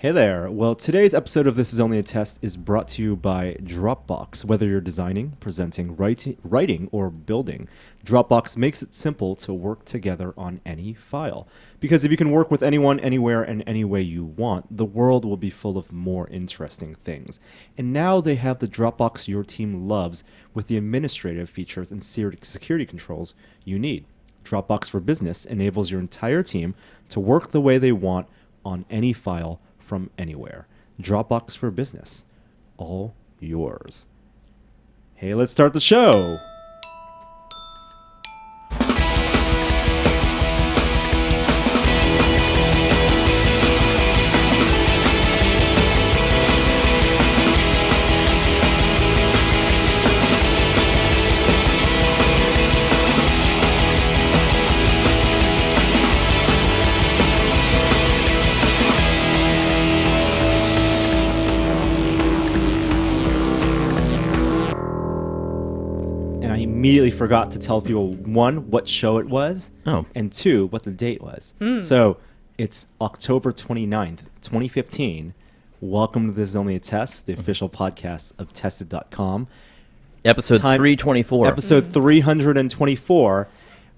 Hey there. Well, today's episode of This Is Only a Test is brought to you by Dropbox. Whether you're designing, presenting, writing, or building, Dropbox makes it simple to work together on any file. Because if you can work with anyone, anywhere, and any way you want, the world will be full of more interesting things. And now they have the Dropbox your team loves with the administrative features and security controls you need. Dropbox for Business enables your entire team to work the way they want on any file from anywhere. Dropbox for Business. All yours. Hey, let's start the show. Immediately forgot to tell people, one, what show it was, and two, what the date was. So it's October 29th, 2015. Welcome to This Is Only a Test, the official podcast of Tested.com. Episode 324. Episode 324.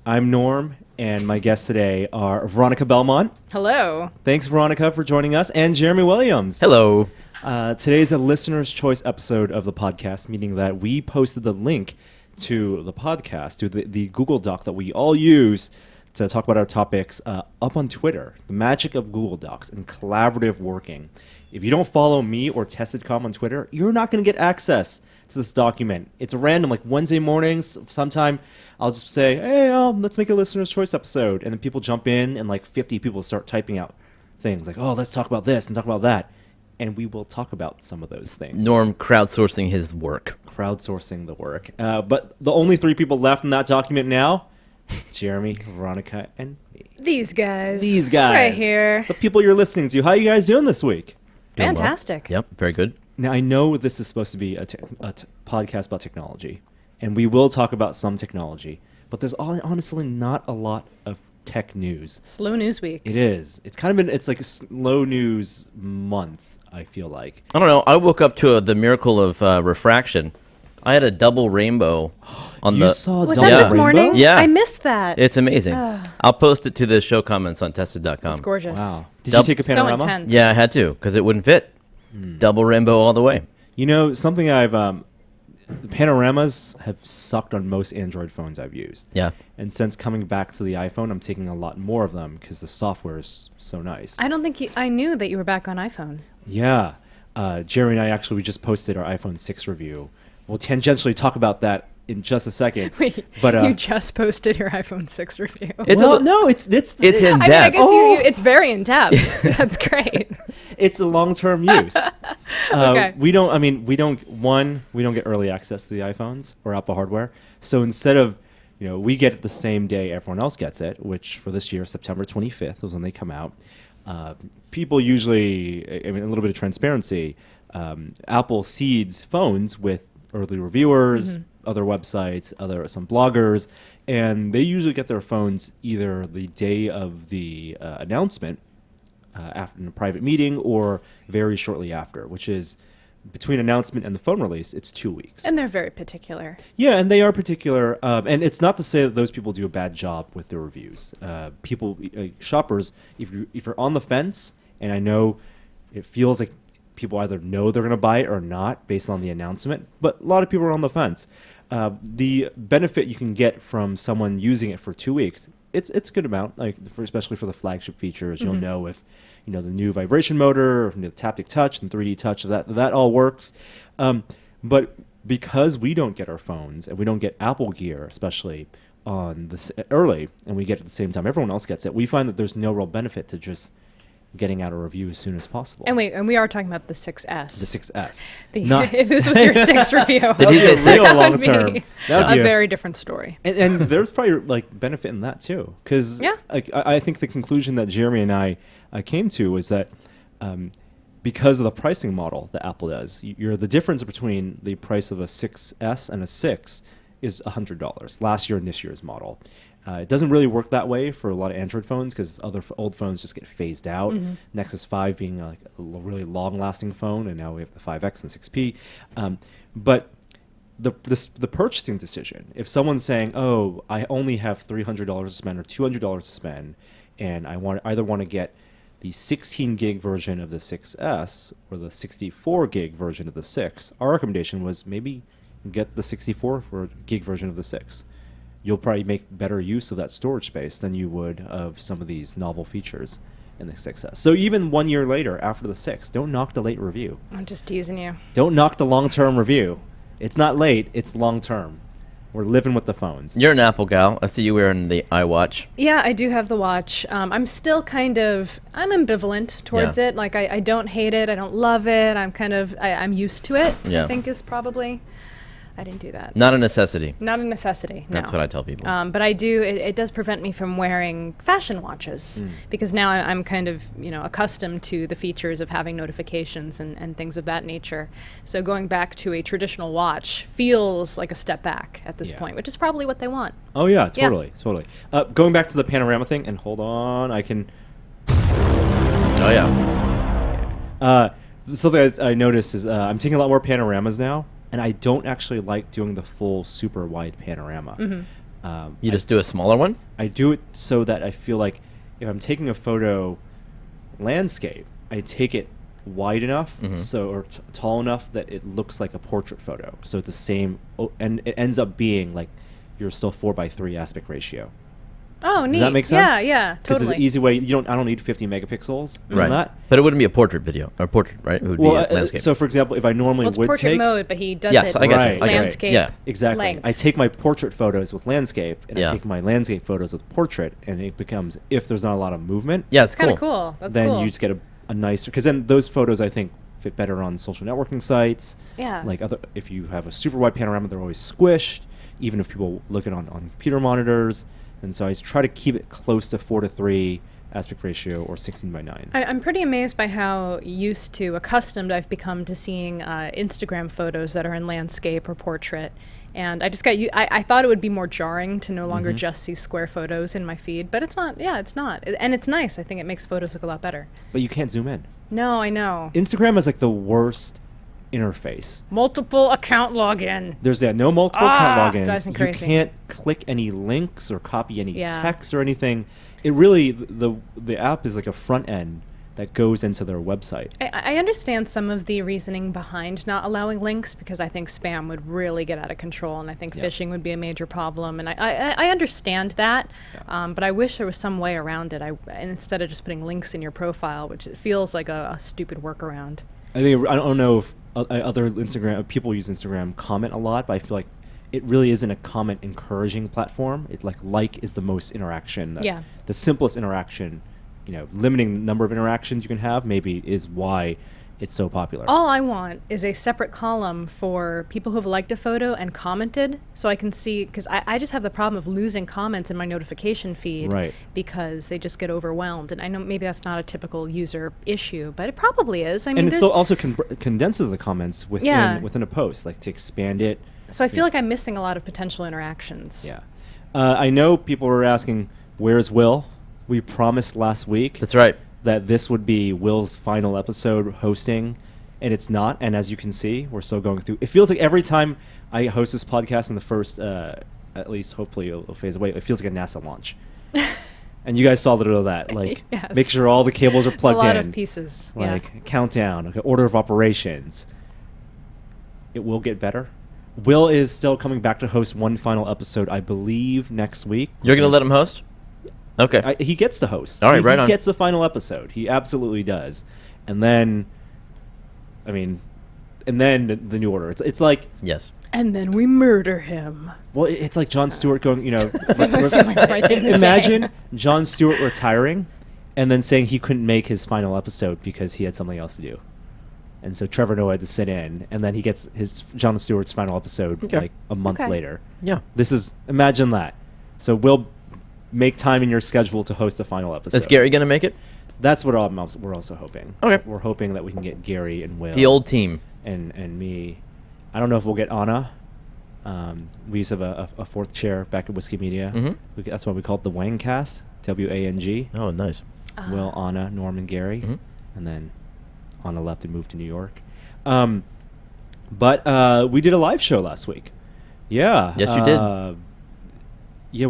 I'm Norm, and my guests today are Veronica Belmont. Hello. Thanks, Veronica, for joining us, and Jeremy Williams. Hello. Today's a listener's choice episode of the podcast, meaning that we posted the link to the podcast, to the Google Doc that we all use to talk about our topics up on Twitter. The magic of Google Docs and collaborative working. If you don't follow me or Tested.com on Twitter, you're not going to get access to this document. It's random, like Wednesday mornings. Sometime I'll just say, hey, let's make a listener's choice episode. And then people jump in and like 50 people start typing out things like, oh, let's talk about this and talk about that. And we will talk about some of those things. Norm crowdsourcing his work. Crowdsourcing the work. But the only three people left in that document now, Jeremy, Veronica, and me. These guys. Right here. The people you're listening to. How are you guys doing this week? Doing Fantastic. Well. Yep, very good. Now, I know this is supposed to be a podcast about technology, and we will talk about some technology, but there's honestly not a lot of tech news. Slow news week. It is. It's kind of it's like a slow news month, I feel like. I don't know. I woke up to the miracle of refraction. I had a double rainbow on You saw a Was double that this rainbow? morning? Yeah. I missed that. It's amazing. I'll post it to the show comments on Tested.com. It's gorgeous. Wow. Did you take a panorama? So intense. Yeah, I had to, because it wouldn't fit. Double rainbow all the way. You know, something panoramas have sucked on most Android phones I've used. Yeah. And since coming back to the iPhone, I'm taking a lot more of them because the software is so nice. I don't think I knew that you were back on iPhone. Yeah. Jerry and I we just posted our iPhone 6 review. We'll tangentially talk about that in just a second. Wait, but you just posted your iPhone 6 review. It's it's in depth. I guess it's very in depth. That's great. It's a long-term use. Okay. We don't get early access to the iPhones or Apple hardware. So instead of, we get it the same day everyone else gets it, which for this year, September 25th was when they come out. People usually, a little bit of transparency, Apple seeds phones with early reviewers, other websites, some bloggers, and they usually get their phones either the day of the announcement, after in a private meeting, or very shortly after, which is between announcement and the phone release, it's 2 weeks. And they're very particular. Yeah, and they are particular. And it's not to say that those people do a bad job with their reviews. Shoppers, if you're on the fence, and I know it feels like people either know they're going to buy it or not based on the announcement, but a lot of people are on the fence. The benefit you can get from someone using it for 2 weeks, it's a good amount. Especially for the flagship features, you'll know if the new vibration motor, or the taptic touch and 3D touch, that all works. But because we don't get our phones and we don't get Apple gear, especially on this early, and we get it at the same time everyone else gets it, we find that there's no real benefit to just getting out a review as soon as possible. And we are talking about the 6S. The 6S. If this was your 6 review, Did he say real long term. That would be a very different story. And there's probably benefit in that too, because I think the conclusion that Jeremy and I came to was that because of the pricing model that Apple does, the difference between the price of a 6S and a 6 is $100 last year and this year's model. It doesn't really work that way for a lot of Android phones because old phones just get phased out. Nexus 5 being like a really long-lasting phone, and now we have the 5X and 6P. But the purchasing decision, if someone's saying, "Oh, I only have $300 to spend or $200 to spend, and I either want to get the 16 gig version of the 6S or the 64 gig version of the 6," our recommendation was maybe get the 64 gig version of the 6. You'll probably make better use of that storage space than you would of some of these novel features in the 6S. So even 1 year later, after the 6, don't knock the late review. I'm just teasing you. Don't knock the long-term review. It's not late, it's long-term. We're living with the phones. You're an Apple gal. I see you wearing the iWatch. Yeah, I do have the watch. I'm still I'm ambivalent towards it. Like, I don't hate it. I don't love it. I'm used to it, Yeah. I think is probably. I didn't do that. Not a necessity. Not a necessity, no. That's what I tell people. But I do, it does prevent me from wearing fashion watches because now I'm kind of, accustomed to the features of having notifications and things of that nature. So going back to a traditional watch feels like a step back at this point, which is probably what they want. Oh, yeah, totally. Going back to the panorama thing, and hold on, I can... Oh, yeah. Something I noticed is I'm taking a lot more panoramas now, and I don't actually like doing the full super wide panorama. You just do a smaller one? I do it so that I feel like if I'm taking a photo landscape, I take it wide enough or tall enough that it looks like a portrait photo. So it's the same, and it ends up being like you're still 4:3 aspect ratio. Oh, neat. Does that make sense? Yeah, Because totally. it's an easy way. I don't need 50 megapixels. Right. On that. But it wouldn't be a portrait video, or portrait, right? It would be a landscape. So for example, if I normally Well, it's would portrait take mode, but he does Yes, it I got you. Right, I got you. landscape Yeah. Exactly. length. I take my portrait photos with landscape, and Yeah. I take my landscape photos with portrait, and it becomes, if there's not a lot of movement, Yeah, it's Kind cool. of cool. That's then cool. you just get a nicer, because then those photos, I think, fit better on social networking sites. Yeah. Like if you have a super wide panorama, they're always squished, even if people look at it on computer monitors. And so I try to keep it close to 4:3 aspect ratio or 16:9. I'm pretty amazed by how accustomed I've become to seeing Instagram photos that are in landscape or portrait. And I just I thought it would be more jarring to no longer just see square photos in my feed, but it's not. Yeah, it's not. And it's nice. I think it makes photos look a lot better. But you can't zoom in. No, I know. Instagram is like the worst interface. Multiple account login. There's no multiple account drives logins. me You crazy. can't click any links or copy any Yeah. text or anything. It really, the app is like a front end that goes into their website. I understand some of the reasoning behind not allowing links because I think spam would really get out of control, and I think phishing would be a major problem. And I understand that, but I wish there was some way around it. And instead of just putting links in your profile, which it feels like a stupid workaround. I don't know if other Instagram people use Instagram comment a lot, but I feel like it really isn't a comment encouraging platform. It like is the most interaction. The simplest interaction. Limiting the number of interactions you can have maybe is why it's so popular. All I want is a separate column for people who have liked a photo and commented, so I can see, because I just have the problem of losing comments in my notification feed because they just get overwhelmed. And I know maybe that's not a typical user issue, but it probably is. I mean, and it still also condenses the comments within a post, like to expand it. So I feel like I'm missing a lot of potential interactions. Yeah. I know people were asking, where's Will? We promised last week. That's right. That this would be Will's final episode hosting, and it's not. And as you can see, we're still going through. It feels like every time I host this podcast in the first, at least hopefully it'll phase away, it feels like a NASA launch. And you guys saw a little of that. Like, Yes. make sure all the cables are plugged in. It's a lot of pieces. Like, countdown, okay, order of operations. It will get better. Will is still coming back to host one final episode, I believe, next week. You're going to let him host? Okay. He gets to host. All right, right on. He gets the final episode. He absolutely does. And then, the new order. It's like... Yes. And then we murder him. Well, it's like Jon Stewart going, Seemed like the right thing to say. imagine Jon Stewart retiring and then saying he couldn't make his final episode because he had something else to do. And so Trevor Noah had to sit in, and then he gets Jon Stewart's final episode like a month later. Yeah. Imagine that. So we'll make time in your schedule to host a final episode. Is Gary going to make it? That's what we're also hoping. Okay. We're hoping that we can get Gary and Will. The old team. And me. I don't know if we'll get Anna. We used to have a fourth chair back at Whiskey Media. Mm-hmm. That's why we call it the Wangcast, WANG. Oh, nice. Will, Anna, Norm, and Gary. Mm-hmm. And then Anna left and moved to New York. But we did a live show last week. Yeah. Yes, you did. Yeah,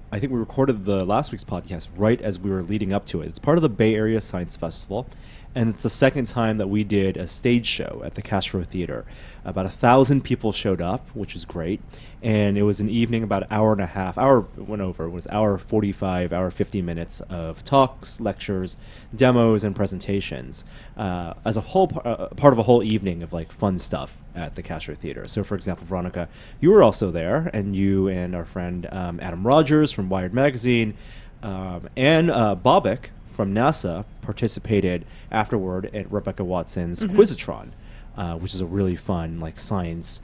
I think we recorded the last week's podcast right as we were leading up to it. It's part of the Bay Area Science Festival, and it's the second time that we did a stage show at the Castro Theater. About 1,000 people showed up, which was great, and it was an evening, about an hour and a half. Went over. It was hour 45, hour 50 minutes of talks, lectures, demos, and presentations as a whole part of a whole evening of like fun stuff at the Castro Theater. So, for example, Veronica, you were also there, and you and our friend Adam Rogers from Wired Magazine and Bobek from NASA participated afterward at Rebecca Watson's Quizatron, which is a really fun like science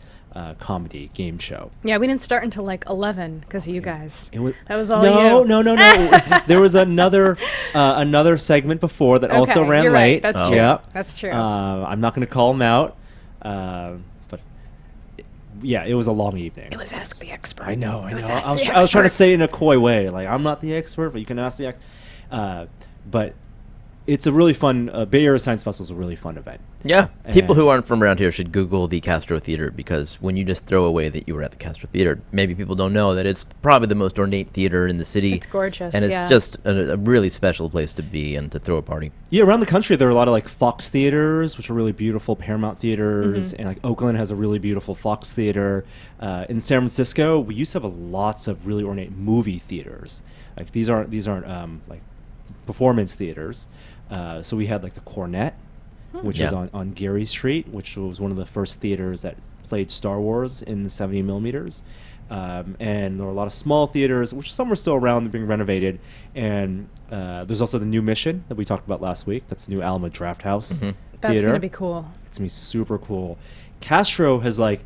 comedy game show. Yeah, we didn't start until like 11 because of you guys. That was all no, you. No. There was another segment before that also ran you're late. Right. That's true. Yeah. That's true. I'm not going to call them out, but yeah, it was a long evening. It was Ask the Expert. I know. It was I Ask the was trying to Expert. say it in a coy way, like I'm not the expert, but you can ask the expert. But it's a really fun. Bay Area Science Festival is a really fun event. Yeah, people who aren't from around here should Google the Castro Theater, because when you just throw away that you were at the Castro Theater, maybe people don't know that it's probably the most ornate theater in the city. It's gorgeous, and it's yeah. just a really special place to be and to throw a party. Yeah, around the country there are a lot of like Fox theaters, which are really beautiful, Paramount theaters, and like Oakland has a really beautiful Fox theater. In San Francisco, we used to have lots of really ornate movie theaters. Like these aren't like performance theaters. So we had like the Cornet, which is on Geary Street, which was one of the first theaters that played Star Wars in 70 millimeters. And there were a lot of small theaters, which some are still around and being renovated. And there's also the New Mission that we talked about last week. That's the new Alma Draft House That's theater. going to be cool. It's going to be super cool. Castro has like,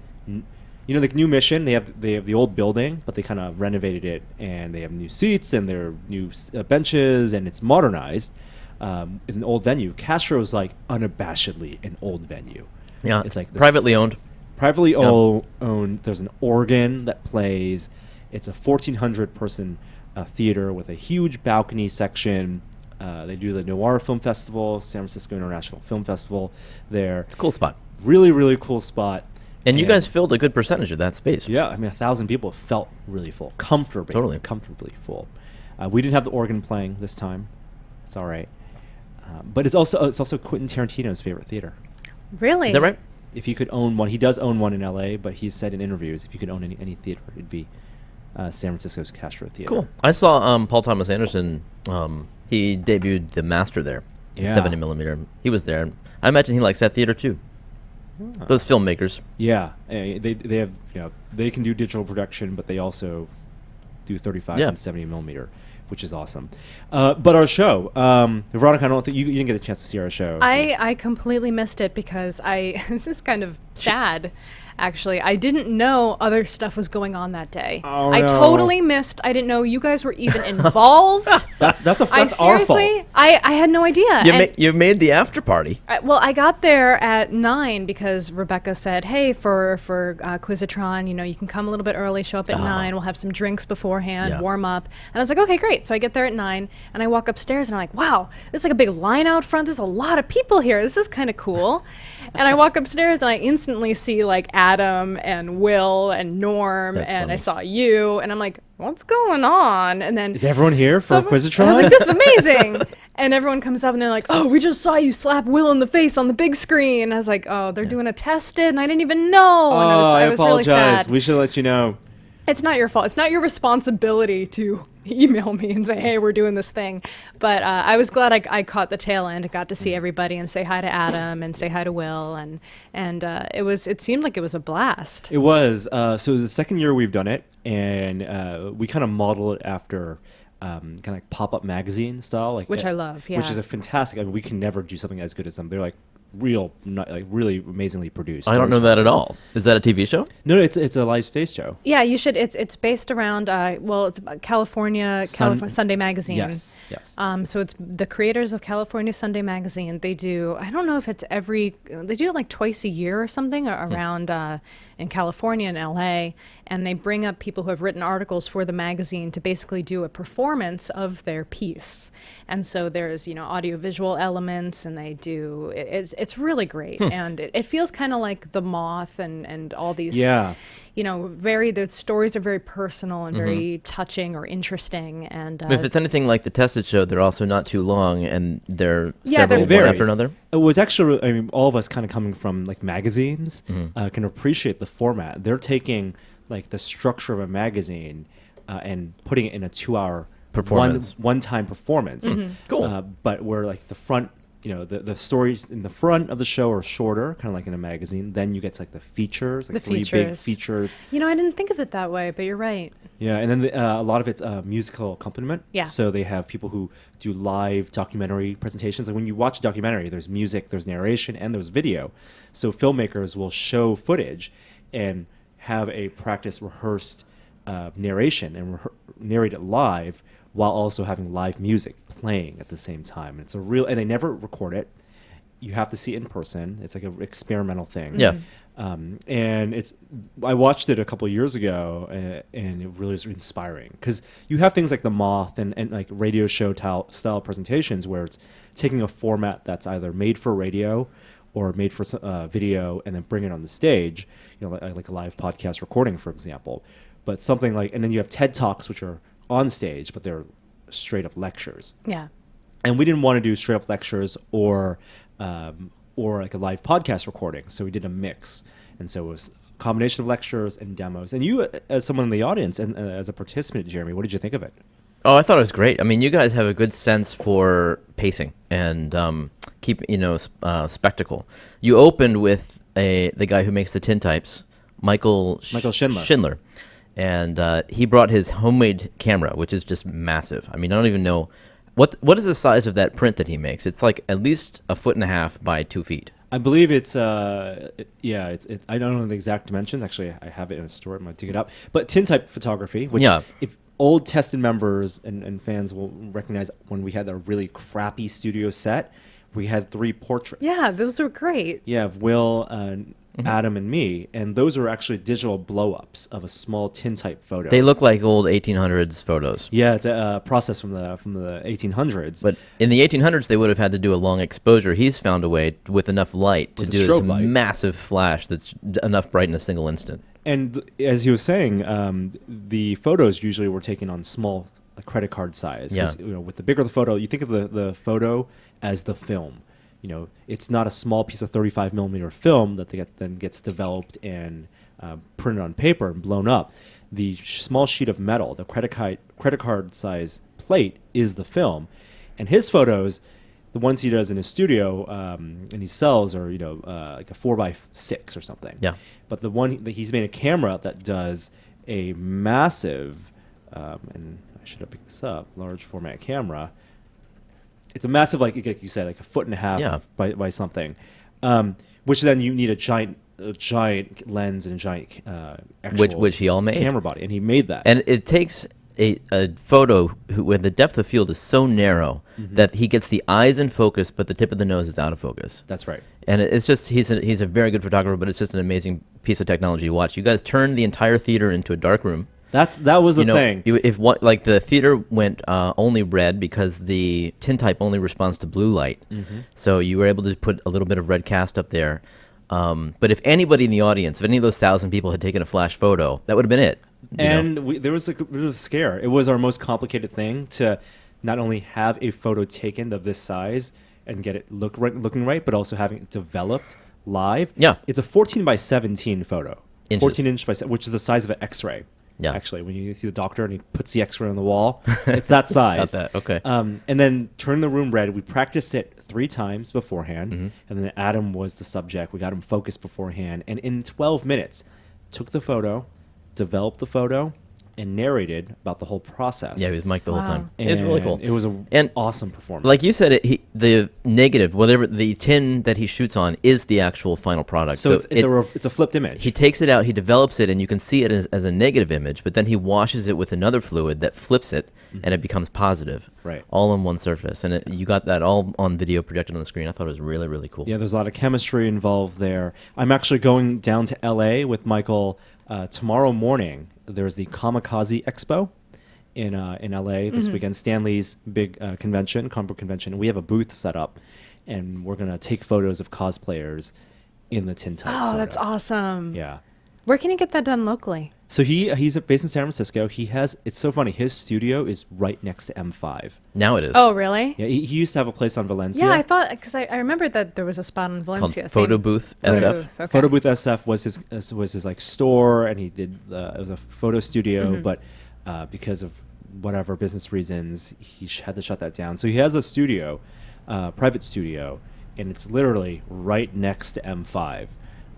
you know, the New Mission, they have the old building, but they kind of renovated it, and they have new seats and there are new benches, and it's modernized. In an old venue. Castro is like unabashedly an old venue. Yeah, it's like privately owned. Privately owned. There's an organ that plays. It's a 1,400 person theater with a huge balcony section. They do the Noir Film Festival, San Francisco International Film Festival there. It's a cool spot. Really, really cool spot. And you guys filled a good percentage of that space. Yeah, I mean, 1,000 people felt really full, comfortably full. We didn't have the organ playing this time. It's all right. But it's also Quentin Tarantino's favorite theater. Really? Is that right? If you could own one, he does own one in LA, but he's said in interviews if you could own any theater, it'd be San Francisco's Castro Theater. Cool. I saw Paul Thomas Anderson. He debuted The Master there, in 70 millimeter. He was there. I imagine he likes that theater too. Those filmmakers. Yeah, they have, you know, they can do digital production, but they also do 35 and 70 millimeter, which is awesome. But our show, Veronica, I don't think you didn't get a chance to see our show. I completely missed it because this is kind of sad. Actually, I didn't know other stuff was going on that day. Oh, I no. totally missed. I didn't know you guys were even involved. That's our fault. I had no idea. You made the after party. Well, I got there at 9 because Rebecca said, "Hey, for Quizatron, you know, you can come a little bit early, show up at 9. We'll have some drinks beforehand, warm up." And I was like, "Okay, great." So I get there at 9, and I walk upstairs, and I'm like, "Wow, there's like a big line out front. There's a lot of people here. This is kind of cool." And I walk upstairs, and I instantly see like Adam and Will and Norm, That's and funny. I saw you, and I'm like, "What's going on?" And then Is everyone here for Quizatron? I was like, "This is amazing!" And everyone comes up and they're like, "Oh, we just saw you slap Will in the face on the big screen." And I was like, "Oh, they're doing a test it, and I didn't even know." And I was really apologize. sad. We should let you know. It's not your fault. It's not your responsibility to email me and say, "Hey, we're doing this thing." But I was glad I caught the tail end. I got to see everybody and say hi to Adam and say hi to Will, and it seemed like it was a blast. It was. So the second year we've done it, and we kind of model it after kind of like pop-up magazine style, like Which I love, yeah. Which is a fantastic. I mean, we can never do something as good as them. They're like really amazingly produced. I don't know that at all. Is that a TV show? No, it's a live space show. Yeah, you should. It's based around it's about California Sunday Magazine. Yes. So it's the creators of California Sunday Magazine. They do. I don't know if it's they do it like twice a year or something around in California and LA, and they bring up people who have written articles for the magazine to basically do a performance of their piece. And so there's audiovisual elements, and they do. It's really great, and it feels kind of like The Moth and all these. Yeah. The stories are very personal and very touching or interesting. And If it's anything like the Tested Show, they're also not too long, and they're Yeah, several they're one varies. after another. It was actually, all of us kind of coming from like magazines can appreciate the format. They're taking like the structure of a magazine and putting it in a 2-hour Performance. one-time performance. Cool. But where like the front, the stories in the front of the show are shorter, kind of like in a magazine. Then you get to, like the features, like The three big features. features. I didn't think of it that way, but you're right. Yeah, and then a lot of it's musical accompaniment. Yeah. So they have people who do live documentary presentations. Like when you watch a documentary, there's music, there's narration, and there's video. So filmmakers will show footage and have a practice rehearsed narration and narrate it live while also having live music playing at the same time. It's and they never record it. You have to see it in person. It's like an experimental thing. Yeah. And I watched it a couple of years ago, and it really was inspiring because you have things like The Moth and like radio show style presentations where it's taking a format that's either made for radio or made for video and then bring it on the stage, like a live podcast recording, for example. But something like, and then you have TED Talks, which are on stage, but they're straight up lectures. Yeah. And we didn't want to do straight up lectures or like a live podcast recording, so we did a mix. And so it was a combination of lectures and demos. And you, as someone in the audience and as a participant, Jeremy, what did you think of it? Oh, I thought it was great. I mean, you guys have a good sense for pacing and spectacle. You opened with the guy who makes the tintypes, Michael Schindler. And he brought his homemade camera, which is just massive. I mean, I don't even know what is the size of that print that he makes. It's like at least 1.5 feet by 2 feet. I believe it's I don't know the exact dimensions. Actually, I have it in a store. I might dig it up. But tintype photography, which if old Tested members and fans will recognize, when we had a really crappy studio set, we had 3 portraits. Yeah, those were great. Yeah, of Will, Adam, and me, and those are actually digital blow-ups of a small tintype photo. They look like old 1800s photos. Yeah, it's a process from the 1800s. But in the 1800s, they would have had to do a long exposure. He's found a way with enough light to With a do this strobe light. massive flash that's enough bright in a single instant. And as he was saying, the photos usually were taken on small credit card size. 'Cause, with the bigger the photo, you think of the photo as the film. It's not a small piece of 35 millimeter film that then gets developed and printed on paper and blown up. The small sheet of metal, the credit card size plate, is the film. And his photos, the ones he does in his studio and he sells, are like a 4x6 or something. Yeah. But the one that he's made a camera that does a massive, and I should have picked this up, large format camera. It's a massive, like you said, like 1.5 feet by something, which then you need a giant lens and a giant actual Which he all made. camera body, and he made that. And it takes a photo where the depth of field is so narrow that he gets the eyes in focus, but the tip of the nose is out of focus. That's right. And it's just he's a very good photographer, but it's just an amazing piece of technology to watch. You guys turned the entire theater into a dark room. That was the thing. Like the theater went only red because the tintype only responds to blue light. So you were able to put a little bit of red cast up there. But if anybody in the audience, if any of those 1,000 people had taken a flash photo, that would have been it. There was a bit of a scare. It was our most complicated thing to not only have a photo taken of this size and get it looking right, but also having it developed live. Yeah. It's a 14 by 17 photo. Inches. 14 inch by which is the size of an X-ray. Yeah. Actually, when you see the doctor and he puts the X-ray on the wall, it's that size. Not that. Okay. And then turn the room red. We practiced it 3 times beforehand, and then Adam was the subject. We got him focused beforehand, and in 12 minutes, took the photo, developed the photo, and narrated about the whole process. Yeah, he was mic'd the whole Wow. time. It was really cool. It was an And awesome performance. like you said, the negative, whatever the tin that he shoots on, is the actual final product. So it's a flipped image. He takes it out, he develops it, and you can see it as a negative image, but then he washes it with another fluid that flips it, and it becomes positive. Right. All on one surface. And you got that all on video projected on the screen. I thought it was really, really cool. Yeah, there's a lot of chemistry involved there. I'm actually going down to LA with Michael tomorrow morning. There's the Kamikaze Expo in LA this weekend. Stanley's big convention, comic book convention. We have a booth set up, and we're gonna take photos of cosplayers in the tin type. Oh, that's awesome. Yeah. Where can you get that done locally? So he's based in San Francisco. It's so funny. His studio is right next to M5. Now it is. Oh, really? Yeah, he used to have a place on Valencia. Yeah, I thought, because I remember that there was a spot in Called Valencia. Photo Booth SF. Okay. Photo Booth SF was his like store, and he did it was a photo studio, but because of whatever business reasons, he had to shut that down. So he has a studio, private studio, and it's literally right next to M5,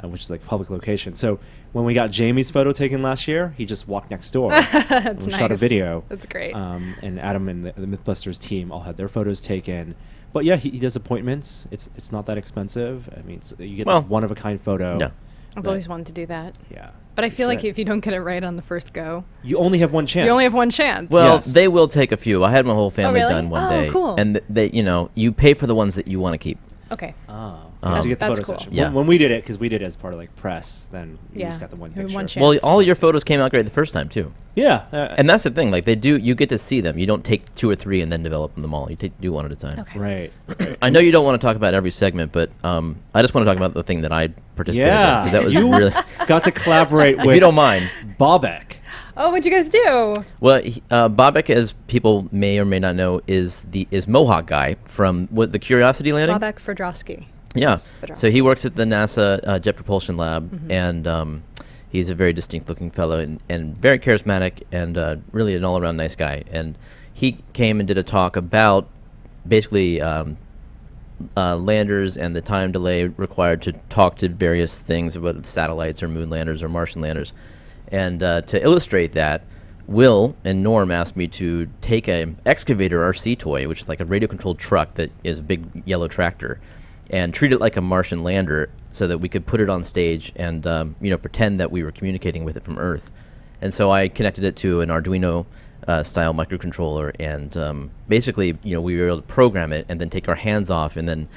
which is like a public location. So when we got Jamie's photo taken last year, he just walked next door. That's we nice. shot a video. That's great. And Adam and the Mythbusters team all had their photos taken. But yeah, he does appointments. It's not that expensive. I mean, you get this one of a kind photo. Yeah. I've always wanted to do that. Yeah. But I feel like should. if you don't get it right on the first go, You only have one chance. you only have one chance. Well, Yes. they will take a few. I had my whole family really? done one Oh, day. cool. And they, you pay for the ones that you want to keep. okay. Oh. That's- So you get the that's photo cool. session. Yeah. When we did it, because we did it as part of like press, then you Yeah. just got the one You have picture. one chance. Well, Yes. all your photos came out great the first time, too. Yeah. And that's the thing. Like, you get to see them. You don't take 2 or 3 and then develop them all. You do one at a time. Okay. Right. I know you don't want to talk about every segment, but I just want to talk about the thing that I participated Yeah. in. That was You really, got to collaborate if with you don't mind. Bobek. Oh, what'd you guys do? Well, Bobek, as people may or may not know, is Mohawk guy from the Curiosity landing. Bobek Fedrowski. Yeah. Fedrowski. So he works at the NASA Jet Propulsion Lab, and he's a very distinct-looking fellow and very charismatic and really an all-around nice guy. And he came and did a talk about basically landers and the time delay required to talk to various things, whether it's satellites or moon landers or Martian landers. And to illustrate that, Will and Norm asked me to take an excavator RC toy, which is like a radio-controlled truck that is a big yellow tractor, and treat it like a Martian lander so that we could put it on stage and pretend that we were communicating with it from Earth. And so I connected it to an Arduino style microcontroller, and basically, we were able to program it and then take our hands off, and then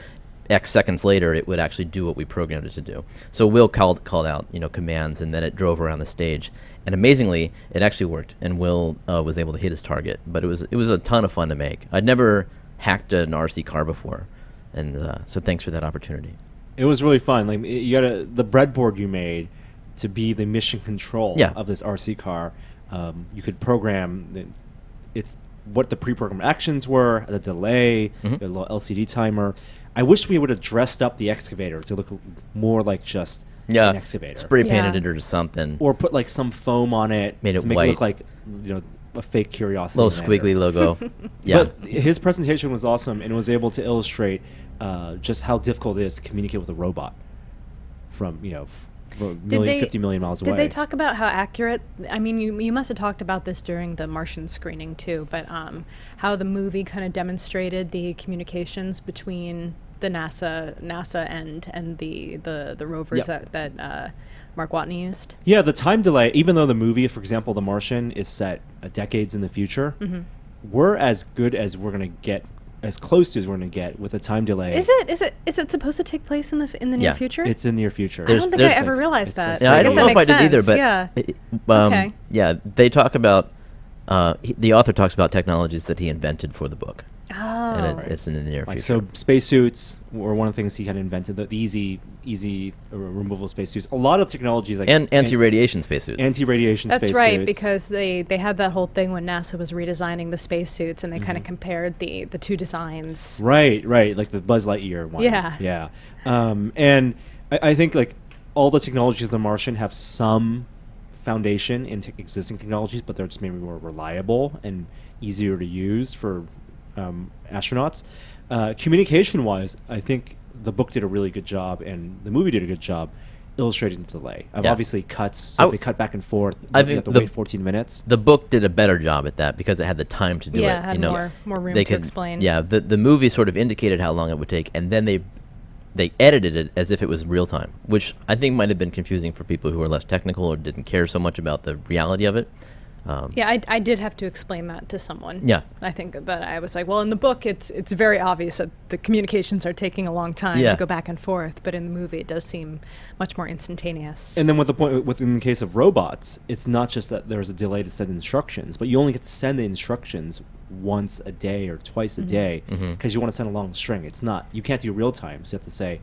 X seconds later, it would actually do what we programmed it to do. So Will called out, commands, and then it drove around the stage. And amazingly, it actually worked, and Will was able to hit his target. But it was a ton of fun to make. I'd never hacked an RC car before, and so thanks for that opportunity. It was really fun. Like you got the breadboard you made to be the mission control of this RC car. You could program it's what the pre-programmed actions were, the delay, the little LCD timer. I wish we would have dressed up the excavator to look more like just an excavator. Spray painted it or something. Or put like some foam on it Made it to make white. it look like a fake Curiosity. Little squiggly logo. Yeah. But his presentation was awesome and was able to illustrate just how difficult it is to communicate with a robot from 50 million miles away. Did they talk about how accurate? I mean, you must have talked about this during the Martian screening too, but how the movie kind of demonstrated the communications between the NASA and the rovers that Mark Watney used. Yeah, the time delay. Even though the movie, for example, The Martian, is set decades in the future, we're as good as we're gonna get. As close to as we're going to get with a time delay. Is it supposed to take place in the near future? It's in near future. I don't think I ever realized that. Yeah, I don't know if I did either, but okay. Yeah, they talk about the author talks about technologies that he invented for the book. Oh, And it's in the near future. So spacesuits were one of the things he kind of invented. The easy removable spacesuits. A lot of technologies like and anti-radiation spacesuits. Anti-radiation That's spacesuits. right, because they had that whole thing when NASA was redesigning the spacesuits, and they kind of compared the two designs. Right, like the Buzz Lightyear ones. Yeah. And I think like all the technologies of the Martian have some foundation in existing technologies, but they're just maybe more reliable and easier to use for astronauts. Communication-wise, I think the book did a really good job, and the movie did a good job illustrating the delay. Yeah. Obviously, cuts, so they cut back and forth. I You think have to wait 14 minutes. The book did a better job at that because it had the time to do it. Yeah, it had more room to explain. Yeah, the movie sort of indicated how long it would take, and then they edited it as if it was real time, which I think might have been confusing for people who are less technical or didn't care so much about the reality of it. Yeah, I did have to explain that to someone. Yeah. I think that I was like, well, in the book, it's very obvious that the communications are taking a long time Yeah. to go back and forth, but in the movie, it does seem much more instantaneous. And then within the case of robots, it's not just that there's a delay to send instructions, but you only get to send the instructions once a day or twice a day because you want to send a long string. It's not, you can't do real time. So you have to say,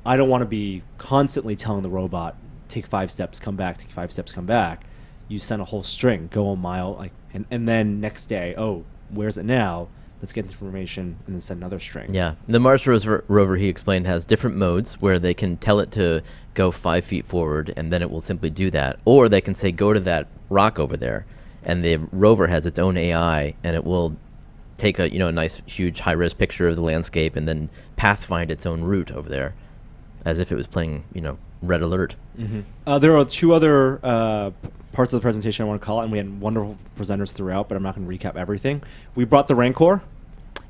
I don't want to be constantly telling the robot, take 5 steps, come back, take 5 steps, come back. You send a whole string, go a mile, and then next day, oh, where's it now? Let's get information and then send another string. Yeah, the Mars rover, he explained, has different modes where they can tell it to go 5 feet forward, and then it will simply do that. Or they can say, go to that rock over there, and the rover has its own AI, and it will take a nice, huge, high-res picture of the landscape, and then pathfind its own route over there, as if it was playing, Red Alert. There are 2 other parts of the presentation I want to call it, and we had wonderful presenters throughout, but I'm not going to recap everything. We brought the Rancor.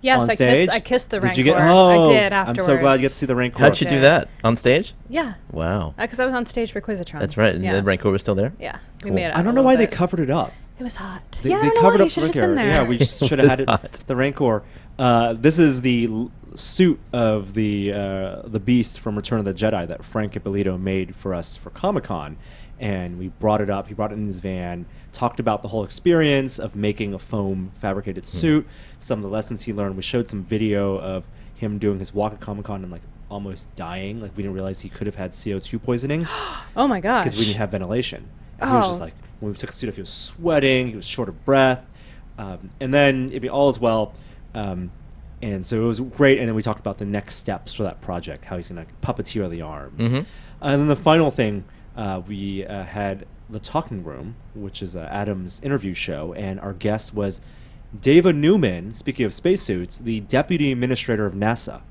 Yes, on I stage. kissed the Did you Rancor. get? Oh, I did afterwards. I'm so glad you get to see the Rancor. How'd you do that? On stage? Yeah. Wow. Because I was on stage for Quizatron. That's right. And Yeah. the Rancor was still there? Yeah. We Cool. made it. I don't know why they covered it up. It was hot. They, yeah, I they don't know covered why. up You should the have just been there. Yeah, we should have had it. hot. The Rancor. This is the suit of the Beast from Return of the Jedi that Frank Ippolito made for us for Comic-Con. And we brought it up. He brought it in his van, talked about the whole experience of making a foam fabricated suit, some of the lessons he learned. We showed some video of him doing his walk at Comic-Con and almost dying. We didn't realize he could have had CO2 poisoning. Oh my gosh. Because we didn't have ventilation. And he was just when we took a suit off, he was sweating, he was short of breath. And then it'd be all as well. And so it was great. And then we talked about the next steps for that project, how he's going to puppeteer the arms. And then the final thing, we had the Talking Room, which is Adam's interview show. And our guest was Dava Newman, speaking of spacesuits, the deputy administrator of NASA.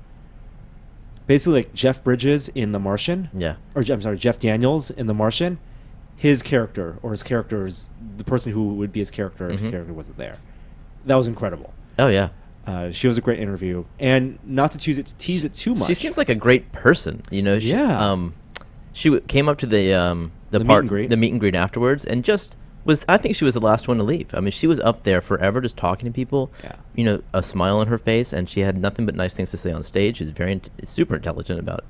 Basically like Jeff Bridges in The Martian. Yeah. Or I'm sorry, Jeff Daniels in The Martian. His character is the person who would be his character if the character wasn't there. That was incredible. Oh, yeah. She was a great interview. And not to tease it too much. She seems like a great person. She came up to the meet and greet afterwards and just I think she was the last one to leave. I mean, she was up there forever just talking to people. Yeah. A smile on her face, and she had nothing but nice things to say on stage. She's super intelligent about,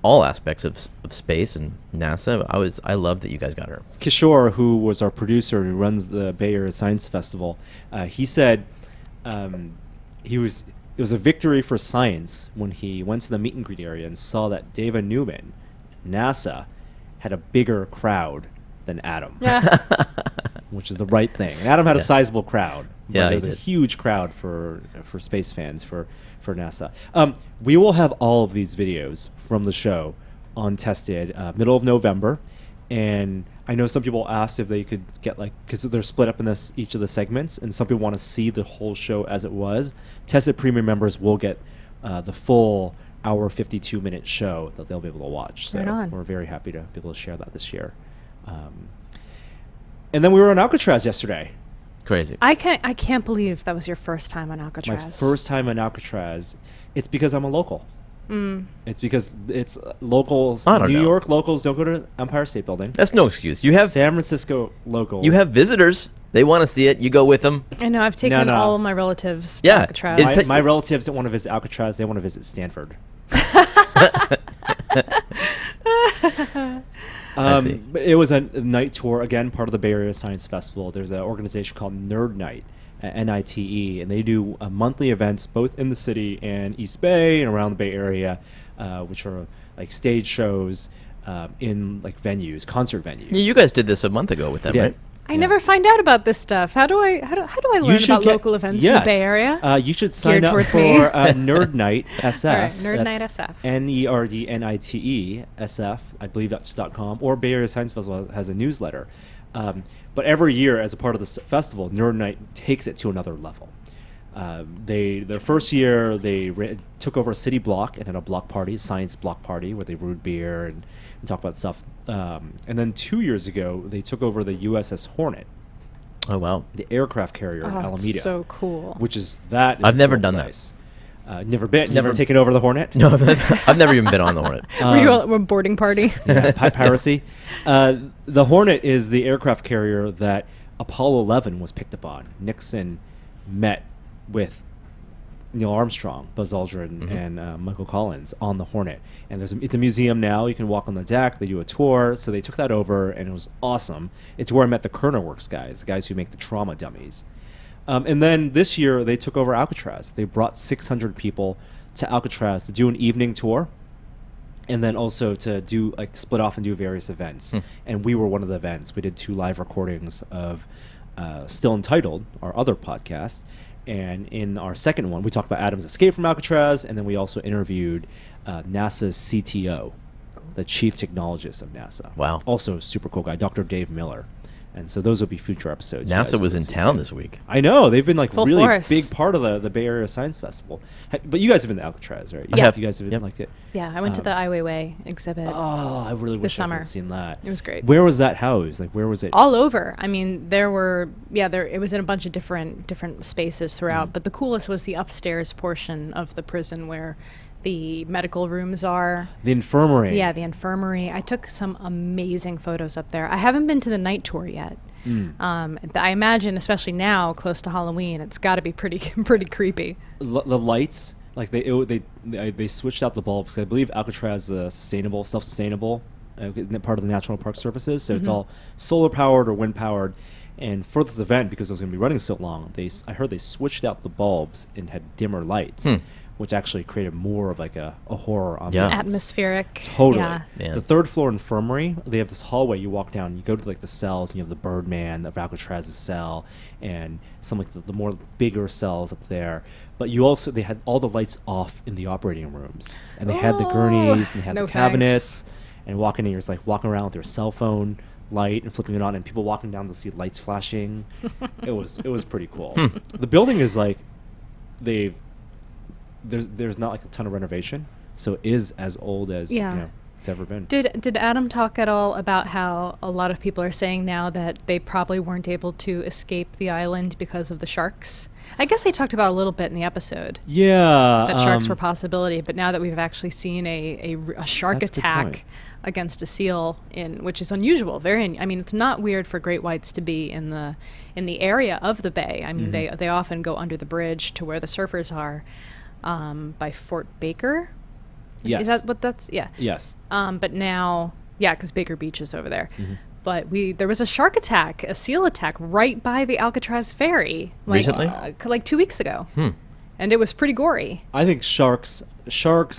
all aspects of space and NASA. I loved that you guys got her. Kishore, who was our producer who runs the Bay Area Science Festival, he said it was a victory for science when he went to the meet and greet area and saw that Dava Newman, NASA, had a bigger crowd than Adam, which is the right thing. And Adam had a sizable crowd. Yeah, there was a huge crowd for space fans for NASA. We will have all of these videos from the show on Tested middle of November, and I know some people asked if they could get because they're split up in each of the segments, and some people want to see the whole show as it was. Tested Premium members will get the full hour 52-minute show that they'll be able to watch. So we're very happy to be able to share that this year. And then we were on Alcatraz yesterday. Crazy. I can't believe that was your first time on Alcatraz. My first time on Alcatraz. It's because I'm a local. It's because it's locals. New York locals don't go to Empire State Building. That's no excuse. You have San Francisco locals. You have visitors. They want to see it. You go with them. I know. I've taken all of my relatives to Alcatraz. My relatives don't want to visit Alcatraz. They want to visit Stanford. It was a night tour, again, part of the Bay Area Science Festival. There's an organization called Nite, Nite, and they do monthly events both in the city and East Bay and around the Bay Area, which are stage shows in venues, concert venues. You guys did this a month ago with them, right? I never find out about this stuff. How do I learn about local events in the Bay Area? You should sign up for Nerd Night SF. All right, Nerd Night SF. NERDNITE SF, I believe that's .com, or Bay Area Science Festival has a newsletter. But every year, as a part of the festival, Nerd Night takes it to another level. Their first year, they took over a city block and had a block party, science block party, where they brewed beer and talk about stuff. And then 2 years ago, they took over the USS Hornet. Oh, wow. The aircraft carrier in Alameda. So cool. Which is that. I've never done that. Never been. Never taken over the Hornet? No, I've never even been on the Hornet. Were you a boarding party? Yeah, piracy. The Hornet is the aircraft carrier that Apollo 11 was picked up on. Nixon met with Neil Armstrong, Buzz Aldrin, and Michael Collins on the Hornet. And it's a museum now. You can walk on the deck. They do a tour. So they took that over, and it was awesome. It's where I met the Kerner Works guys, the guys who make the trauma dummies. And then this year, they took over Alcatraz. They brought 600 people to Alcatraz to do an evening tour, and then also to do split off and do various events. And we were one of the events. We did 2 live recordings of Still Entitled, our other podcast. And in our second one, we talked about Adam's escape from Alcatraz, and then we also interviewed NASA's CTO, the chief technologist of NASA. Wow. Also a super cool guy, Dr. Dave Miller. And so those will be future episodes. NASA was in town this week. I know. They've been Full really force. big part of the Bay Area Science Festival. But you guys have been to Alcatraz, right? I have. You guys have liked it? Yeah, I went to the Ai Weiwei exhibit. Oh, I really wish I summer. had seen that. It was great. Where was that housed? Where was it? All over. I mean, it was in a bunch of different spaces throughout, but the coolest was the upstairs portion of the prison where the medical rooms are. The infirmary. Yeah, the infirmary. I took some amazing photos up there. I haven't been to the night tour yet. I imagine, especially now, close to Halloween, it's got to be pretty creepy. The lights, they switched out the bulbs. I believe Alcatraz is self-sustainable, part of the National Park Services. So it's all solar powered or wind powered. And for this event, because it was going to be running so long, I heard they switched out the bulbs and had dimmer lights, which actually created more of a horror ambiance. Yeah. Atmospheric. Totally. Yeah. Man. The 3rd floor infirmary, they have this hallway. You walk down, you go to the cells, and you have the Birdman of Alcatraz's cell, and some the more bigger cells up there. But they had all the lights off in the operating rooms, and they had the gurneys, and they had the cabinets, and walking in, you're just walking around with your cell phone light and flipping it on, and people walking down to see lights flashing. It was pretty cool. The building is there's not a ton of renovation, so it is as old as it's ever been. Did Adam talk at all about how a lot of people are saying now that they probably weren't able to escape the island because of the sharks? I guess they talked about a little bit in the episode. Yeah, That sharks were a possibility, but now that we've actually seen a shark That's a good attack point. against a seal, which is unusual. It's not weird for great whites to be in the area of the bay. I mean, they often go under the bridge to where the surfers are. By Fort Baker. Yes. Is that what that's? Yeah. Yes. But now, because Baker Beach is over there. But there was a shark attack, a seal attack, right by the Alcatraz ferry. Recently? 2 weeks ago. And it was pretty gory. I think sharks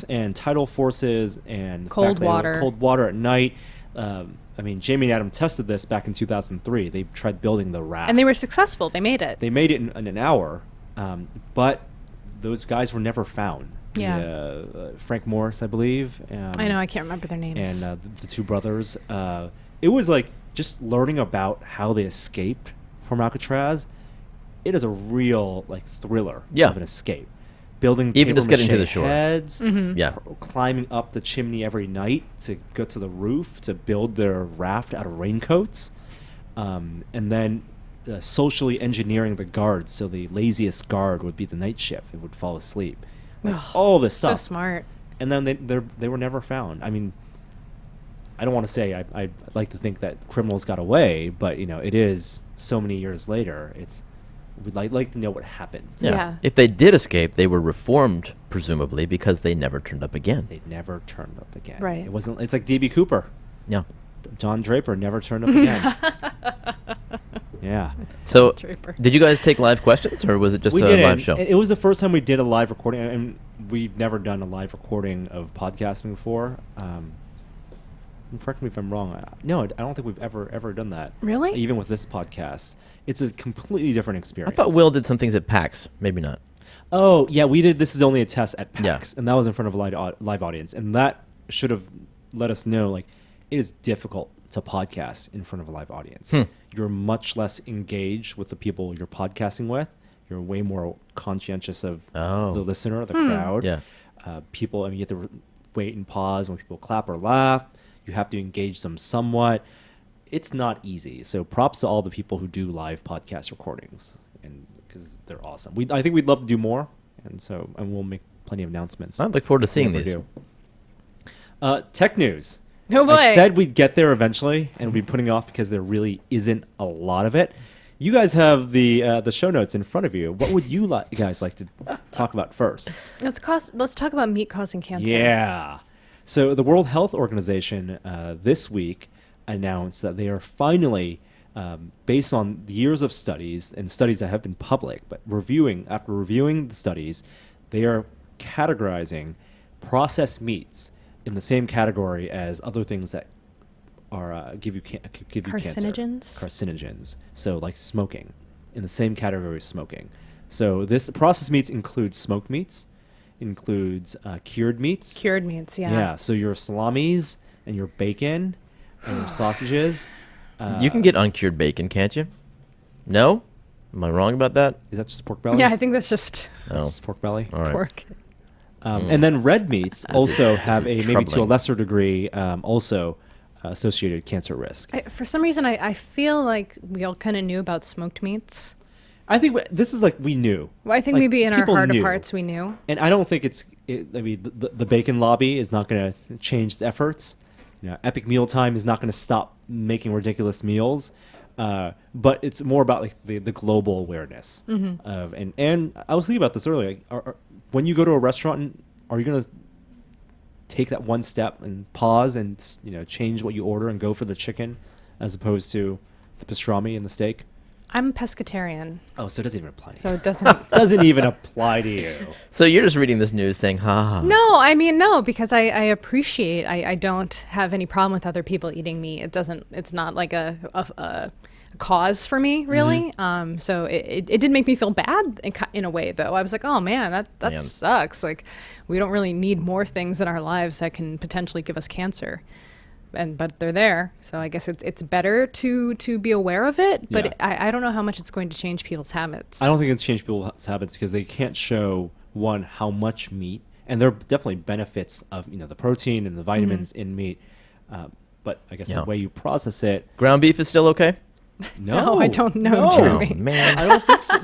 and tidal forces and the Cold fact that they were water. cold water at night. Jamie and Adam tested this back in 2003. They tried building the raft. And they were successful. They made it. They made it in an hour, but those guys were never found. Yeah. Frank Morris, I believe. I know. I can't remember their names. And the 2 brothers. It was just learning about how they escaped from Alcatraz. It is a real thriller of an escape. Building even just getting to the papier-mâché shore. heads, Yeah. climbing up the chimney every night to go to the roof to build their raft out of raincoats, and then socially engineering the guards so the laziest guard would be the night shift and would fall asleep. All this so stuff. smart. And then they were never found. I mean, I don't want to say I'd like to think that criminals got away, but it is so many years later. We'd like to know what happened. Yeah. If they did escape, they were reformed, presumably, because they never turned up again. They never turned up again. Right. It wasn't. It's like D.B. Cooper. Yeah. John Draper never turned up again. Yeah. So, Draper. did you guys take live questions, or was it just We a didn't. live show? It was the first time we did a live recording, and we've never done a live recording of podcasting before. Correct me if I'm wrong. No, I don't think we've ever done that. Really? Even with this podcast, it's a completely different I experience. thought Will did some things at PAX. Maybe not. Oh yeah, we did. This is only a test at PAX, Yeah. and that was in front of a live audience, and that should have let us know it is difficult to podcast in front of a live audience. You're much less engaged with the people you're podcasting with, You're way more conscientious of Oh. the listener, the crowd. Yeah. People, I mean, you have to wait and pause when people clap or laugh. You have to engage them somewhat. It's not easy. So props to all the people who do live podcast recordings, and because they're awesome. I think we'd love to do more, and we'll make plenty of announcements. I look forward to seeing Never these. do. Tech news. Oh boy. I said we'd get there eventually, and we'd be putting it off because there really isn't a lot of it. You guys have the show notes in front of you. What would you guys like to talk about first? Let's talk about meat causing cancer. Yeah. So the World Health Organization this week announced that they are finally, based on years of studies and studies that have been public, but after reviewing the studies, they are categorizing processed meats in the same category as other things that are give you cancer. Carcinogens. So like smoking, in the same category as smoking. So this processed meats includes smoked meats, includes cured meats. Cured meats, yeah. Yeah, so your salamis and your bacon and your sausages. You can get uncured bacon, can't you? No? Am I wrong about that? Is that just pork belly? Yeah, I think that's just That's just pork belly. All right. pork. And then red meats also have this is maybe to a troubling. lesser degree also associated cancer risk. For some reason, I feel like we all kind of knew about smoked meats. I think this is like we knew. Well, I think Like, maybe in our people heart knew. of hearts we knew. And I don't think I mean, the bacon lobby is not going to change its efforts. Epic Mealtime is not going to stop making ridiculous meals. But it's more about like the global awareness of and I was thinking about this earlier. Like, when you go to a restaurant, are you going to take that one step and pause and change what you order and go for the chicken as opposed to the pastrami and the steak? I'm a pescatarian, Oh, so it doesn't even apply to so you. it doesn't. Doesn't even apply to you. So you're just reading this news saying, ha ha. No, I mean, no, because I appreciate, I don't have any problem with other people eating meat. It's not like a cause for me, really. So it did make me feel bad in a way, though. I was like, oh man, that Man. sucks. Like, we don't really need more things in our lives that can potentially give us cancer. But they're there, so I guess it's better to be aware of it. But Yeah. I don't know how much it's going to change people's habits. I don't think it's changed people's habits because they can't show how much meat, and there are definitely benefits of the protein and the vitamins in meat. But I guess Yeah. the way you process it, Ground beef is still okay? No, I don't know, no. Jeremy. Oh, man. I don't think so.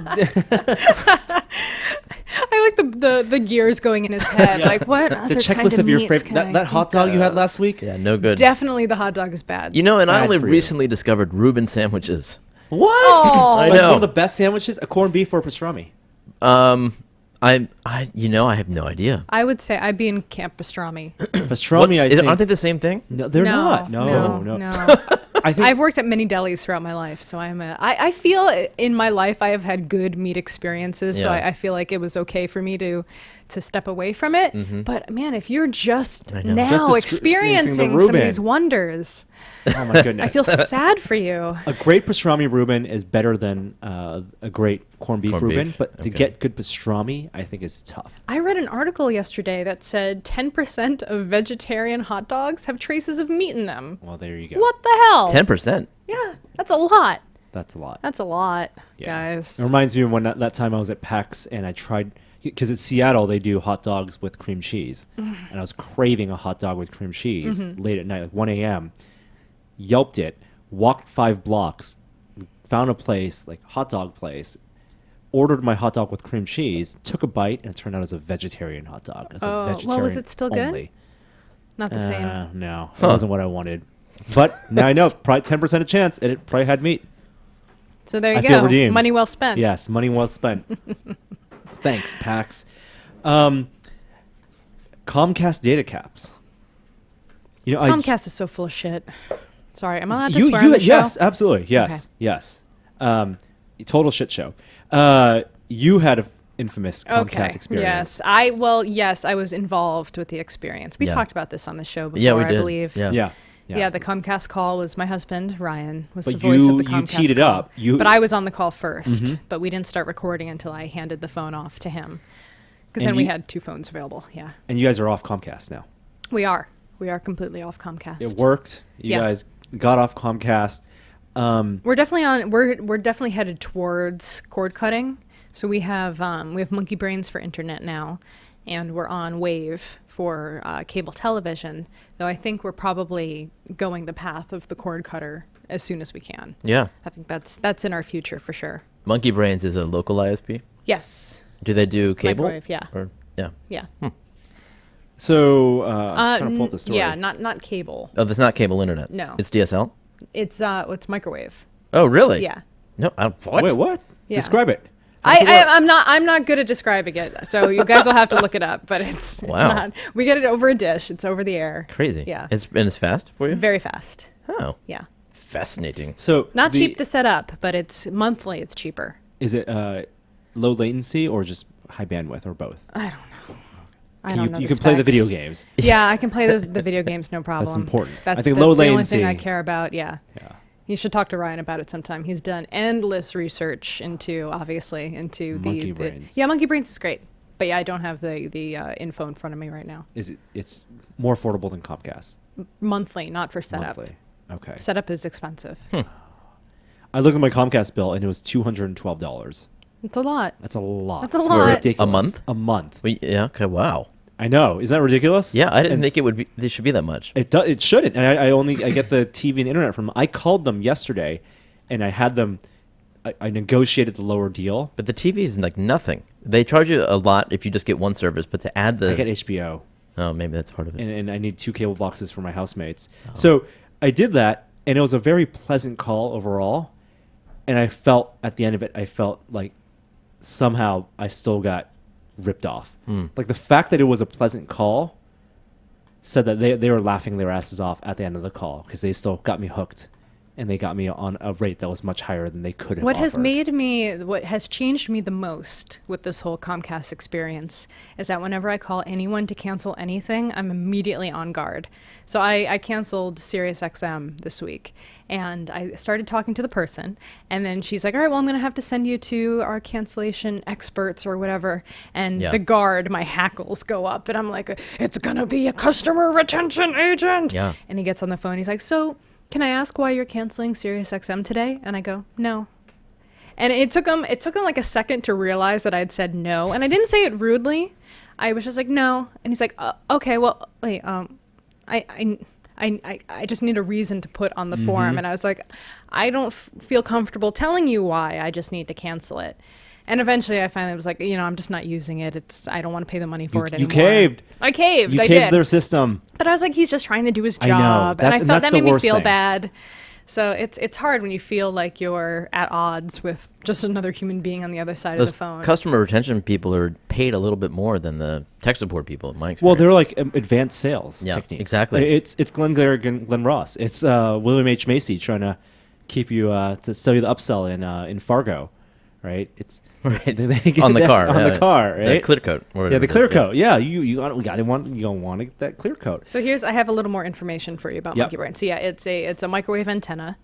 I like the gears going in his head. Yes. Like, what The other checklist kind of your meats favorite can I that hot dog think you had of? last week. Yeah, no good. Definitely the hot dog is bad. And I Bad only for you. recently discovered Reuben sandwiches. What? Oh. I Like know. one of the best sandwiches, a corned beef or a pastrami. I have no idea. I would say I'd be in Camp Pastrami. Pastrami, I think. Aren't they the same thing? No, they're not. No. no. I think I've worked at many delis throughout my life, so I feel in my life I have had good meat experiences, so Yeah. I feel like it was okay for me to step away from it. But man, if you're just I know. now Just experiencing experiencing the some of Reuben. these wonders, oh my goodness. I feel sad for you. A great pastrami Reuben is better than a great corned beef Corned Reuben, beef, but to okay. get good pastrami, I think is tough. I read an article yesterday that said 10% of vegetarian hot dogs have traces of meat in them. Well, there you go. What the hell? 10%. Yeah, that's a lot. That's a lot. That's a lot, Yeah. guys. It reminds me of when that time I was at PAX and I tried, because at Seattle they do hot dogs with cream cheese, and I was craving a hot dog with cream cheese late at night, like 1 a.m. Yelped it, walked 5 blocks, found a place, like hot dog place, ordered my hot dog with cream cheese, took a bite, and it turned out as a vegetarian hot dog. As a Oh, well, vegetarian was it still good? only. Not the same. No, it wasn't what I wanted. But now I know, probably 10% of chance, it probably had meat. So there you I go. feel redeemed. Money well spent. Yes, money well spent. Thanks, PAX. Comcast data caps. Comcast is so full of shit. Sorry, am I allowed to swear on the show? Yes, absolutely. Yes, yes. Total shit show. You had an infamous Comcast experience. Yes, I was involved with the experience. We Yeah. talked about this on the show before, Yeah, we I did. believe. Yeah. Yeah. The Comcast call was my husband, Ryan, was But the voice of the you Comcast teed it call. up. But I was on the call first, but we didn't start recording until I handed the phone off to him. Because And then we you- had 2 phones available, yeah. And you guys are off Comcast now. We are completely off Comcast. It worked. You Yeah. guys got off Comcast. We're definitely headed towards cord cutting, So we have Monkey Brains for internet now, and we're on Wave for cable television. Though I think we're probably going the path of the cord cutter as soon as we can. Yeah. I think that's in our future for sure. Monkey Brains is a local ISP? Yes. Do they do cable? Microwave, yeah. Yeah. Yeah. So, I'm trying to pull up the story. Yeah, not cable. Oh, that's not cable internet. No. It's DSL? It's microwave. Oh, really? Yeah. No, what? Wait, what? Yeah. Describe it. I'm not good at describing it, so you guys will have to look it up. But it's Wow. not. We get it over a dish. It's over the air. Crazy. Yeah. It's fast for you? Very fast. Oh. Yeah. Fascinating. So Not cheap to set up, but it's monthly. It's cheaper. Is it low latency or just high bandwidth or both? I don't know. You can play the video games. Yeah, I can play the video games, no problem. That's important. That's, I think that's low the only latency. thing I care about. Yeah. Yeah. You should talk to Ryan about it sometime. He's done endless research into Monkey Brains. Yeah, Monkey Brains is great. But yeah, I don't have the info in front of me right now. It's more affordable than Comcast. Monthly, not for setup. Monthly. Okay. Setup is expensive. I looked at my Comcast bill and it was $212. It's a lot. That's a lot. That's a lot. Ridiculous. A month? A month. Yeah. Okay. Wow. I know. Is that ridiculous? Yeah, I didn't And think it would be. They should be that much. It shouldn't. And I get the TV and internet from. I called them yesterday, and I had them. I negotiated the lower deal. But the TV is like nothing. They charge you a lot if you just get one service, but to add the. I get HBO. Oh, maybe that's part of it. And I need 2 cable boxes for my housemates. Oh. So I did that, and it was a very pleasant call overall. And I felt at the end of it, I felt like somehow I still got ripped off. Like the fact that it was a pleasant call said that they were laughing their asses off at the end of the call because they still got me hooked, and they got me on a rate that was much higher than they could have What offered. what has changed me the most with this whole Comcast experience is that whenever I call anyone to cancel anything, I'm immediately on guard. So I canceled SiriusXM this week, and I started talking to the person, and then she's like, all right, well, I'm going to have to send you to our cancellation experts or whatever. And the guard, my hackles go up, and I'm like, it's going to be a customer retention agent. Yeah. And he gets on the phone. He's like, so can I ask why you're canceling SiriusXM today? And I go, no. And it took him like a second to realize that I'd said no. And I didn't say it rudely. I was just like, no. And he's like, okay, well, wait, I just need a reason to put on the form. And I was like, I don't feel comfortable telling you why. I just need to cancel it. And eventually I finally was like, I'm just not using it. I don't want to pay the money for it anymore. You caved. I caved. You I caved did. their system. But I was like, he's just trying to do his I know. job. And I And felt that's that made the me worst feel thing. bad. So it's hard when you feel like you're at odds with just another human being on the other side Those of the phone. customer retention people are paid a little bit more than the tech support people, in my experience. Well, they're like advanced sales techniques. Exactly. It's Glenn Glare, Glenn Ross. It's William H. Macy trying to keep you to sell you the upsell in Fargo, right? It's right they get on the that car, on the car, right? The clear coat. Yeah, the clear coat. Yeah, you want to get that clear coat. So I have a little more information for you about Monkey Brain. So yeah, it's a microwave antenna,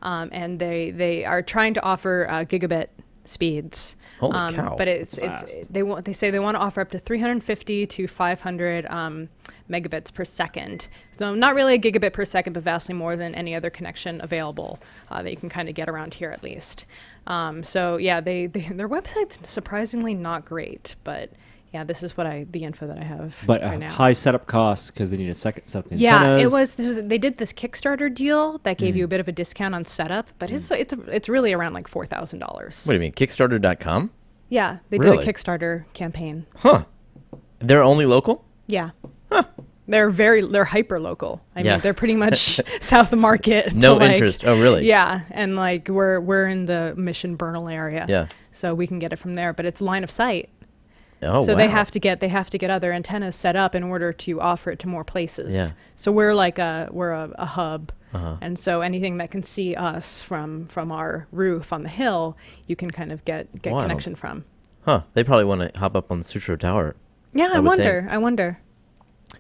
and they are trying to offer gigabit speeds. Holy cow! But Fast. they say they want to offer up to 350 to 500 megabits per second. So not really a gigabit per second, but vastly more than any other connection available that you can kind of get around here at least. So yeah, their website's surprisingly not great, but yeah, this is the info that I have right now. High setup costs because they need a second set of Yeah, antennas. they did this Kickstarter deal that gave you a bit of a discount on setup, but it's really around like $4,000. What do you mean, Kickstarter.com? Yeah, they Really? did a Kickstarter campaign. Huh? They're only local? Yeah. They're hyper local. I Yeah. mean, they're pretty much South Market. No to, interest. Oh, really? Yeah, and like we're in the Mission Bernal area. Yeah. So we can get it from there, but it's line of sight. Oh, So wow. they have to get other antennas set up in order to offer it to more places. Yeah. So we're a hub. And so anything that can see us from our roof on the hill, you can kind of get Wild. connection from. Huh? They probably want to hop up on the Sutro Tower. Yeah, I would think. wonder.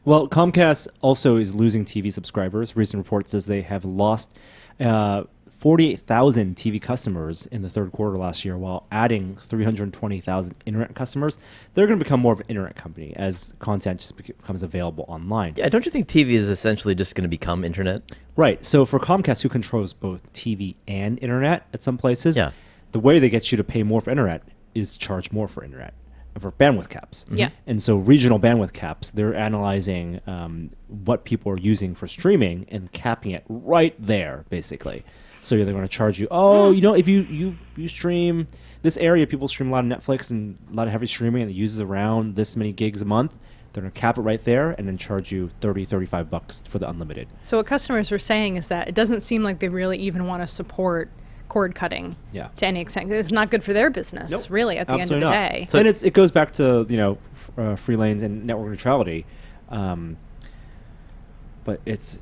Well, Comcast also is losing TV subscribers. Recent report says they have lost 48,000 TV customers in the third quarter last year, while adding 320,000 internet customers. They're going to become more of an internet company as content just becomes available online. Yeah, don't you think TV is essentially just going to become internet? Right. So for Comcast, who controls both TV and internet at some places, Yeah. the way they get you to pay more for internet is charge more for internet, for bandwidth caps. Yeah. And so regional bandwidth caps, they're analyzing what people are using for streaming and capping it right there, basically. So they're going to charge you, if you stream this area, people stream a lot of Netflix and a lot of heavy streaming, and it uses around this many gigs a month. They're going to cap it right there and then charge you $30-$35 for the unlimited. So what customers were saying is that it doesn't seem like they really even want to support cord cutting to any extent. It's not good for their business, really, at the end of the day. So, and it goes back to free lanes and network neutrality, but it's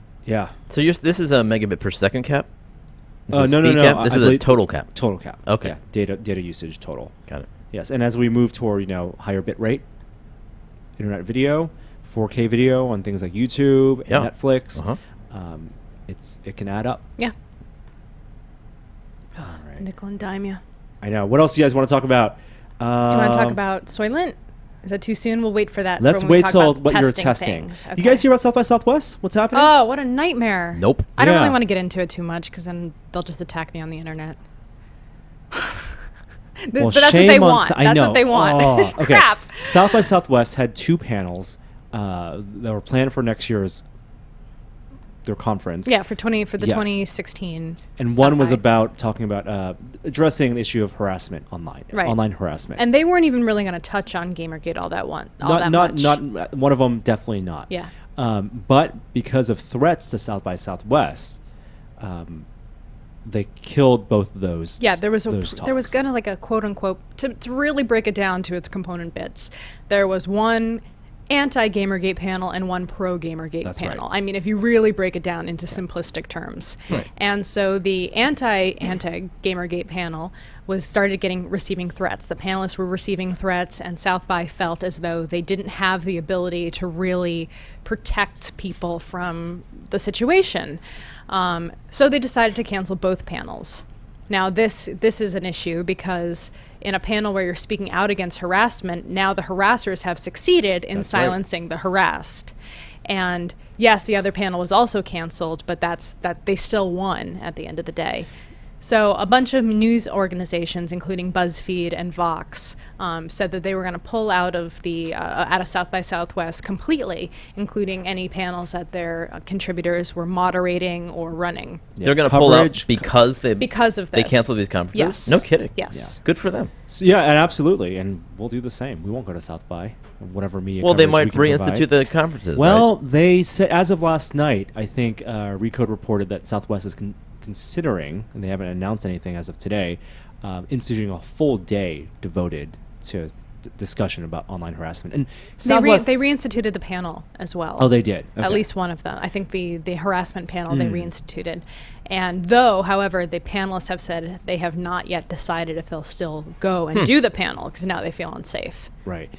So this is a megabit per second cap. No. Cap? This is a total cap. Total cap. Okay. Yeah, data usage total. Got it. Yes, and as we move toward higher bit rate, internet video, 4K video on things like YouTube and Netflix, it can add up. Yeah. All right. Nickel and dime you. I know. What else do you guys want to talk about? Do you want to talk about Soylent? Is that too soon? We'll wait for that. Let's wait till what you're testing. Okay. You guys hear about South by Southwest? What's happening? Oh, what a nightmare. Nope. I don't really want to get into it too much because then they'll just attack me on the internet. But that's what they want. That's what they want. Oh, okay. Crap. South by Southwest had 2 panels that were planned for next year's their conference. Yeah, for the 2016. And one was talking about addressing the issue of harassment online, online harassment. And they weren't even really going to touch on Gamergate all that much. Not one of them, definitely not. Yeah. But because of threats to South by Southwest, they killed both of those. Yeah, there was kind of like a quote unquote to really break it down to its component bits. There was one anti-Gamergate panel and one pro-Gamergate panel. Right. I mean, if you really break it down into simplistic terms. Right. And so the anti-Gamergate panel receiving threats. The panelists were receiving threats, and South by felt as though they didn't have the ability to really protect people from the situation. So they decided to cancel both panels. Now, this is an issue because in a panel where you're speaking out against harassment, now the harassers have succeeded in silencing the harassed. And yes, the other panel was also canceled, but they still won at the end of the day. So a bunch of news organizations, including BuzzFeed and Vox, said that they were going to pull out of out of South by Southwest completely, including any panels that their contributors were moderating or running. Yeah. They're going to pull out because of this. They canceled these conferences? Yes. No kidding. Yes. Yeah. Good for them. So, and absolutely. And we'll do the same. We won't go to South by, whatever media Well, they might reinstitute reinstitute the conferences, Well, they said, as of last night, I think Recode reported that Southwest is considering, and they haven't announced anything as of today, instituting a full day devoted to discussion about online harassment. And they reinstituted the panel as well. Oh, they did? Okay. At least one of them. I think the harassment panel they reinstituted. And however, the panelists have said they have not yet decided if they'll still go and do the panel because now they feel unsafe. Right.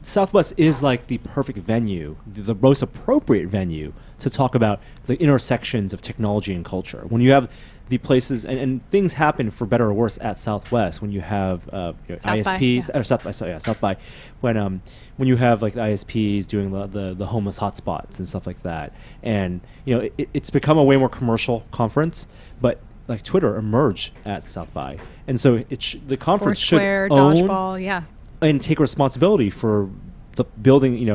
Southwest is like the perfect venue, the most appropriate venue to talk about the intersections of technology and culture. When you have the places, and things happen for better or worse at Southwest when you have ISPs, or South by, when you have like the ISPs doing the homeless hotspots and stuff like that, and it's become a way more commercial conference, but like Twitter emerged at South by, and so the conference Foursquare, should own Dodgeball, and take responsibility for the building,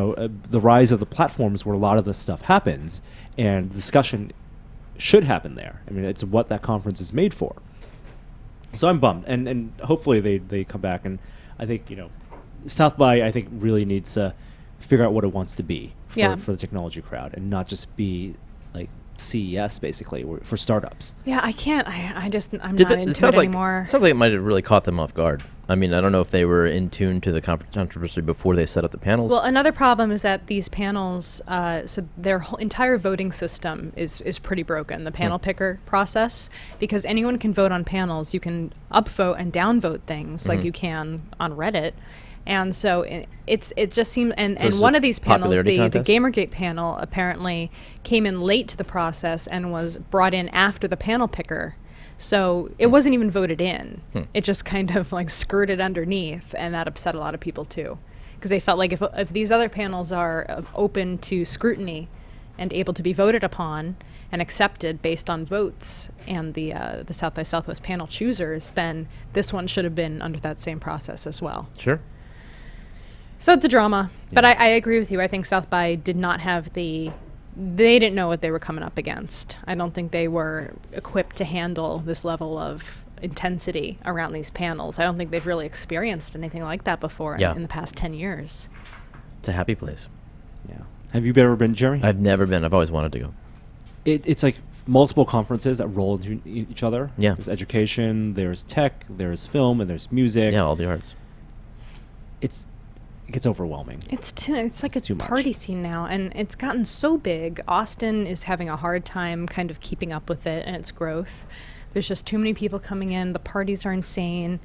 the rise of the platforms where a lot of this stuff happens, and discussion should happen there. I mean, it's what that conference is made for. So I'm bummed, and hopefully they come back. And I think South by I think really needs to figure out what it wants to be for the technology crowd, and not just be like CES basically for startups. Yeah, I can't. I'm not into it anymore. It sounds like it might have really caught them off guard. I mean, I don't know if they were in tune to the controversy before they set up the panels. Well, another problem is that these panels, so their whole entire voting system is pretty broken, the panel picker process, because anyone can vote on panels. You can upvote and downvote things like you can on Reddit. And so it just seems, and one of these panels, the Gamergate panel, apparently came in late to the process and was brought in after the panel picker. So it wasn't even voted in. It just kind of like skirted underneath, and that upset a lot of people too, because they felt like if these other panels are open to scrutiny and able to be voted upon and accepted based on votes and the South by Southwest panel choosers, then this one should have been under that same process as well. Sure. So it's a drama. Yeah. But I agree with you. I think South by did not have they didn't know what they were coming up against. I don't think they were equipped to handle this level of intensity around these panels. I don't think they've really experienced anything like that before in the past 10 years. It's a happy place. Yeah. Have you ever been, Jeremy? I've never been. I've always wanted to go. It's like multiple conferences that roll into each other. Yeah. There's education, there's tech, there's film, and there's music. Yeah, all the arts. It gets overwhelming. It's like too a much. party scene now, and it's gotten so big. Austin is having a hard time kind of keeping up with it and its growth. There's just too many people coming in. The parties are insane.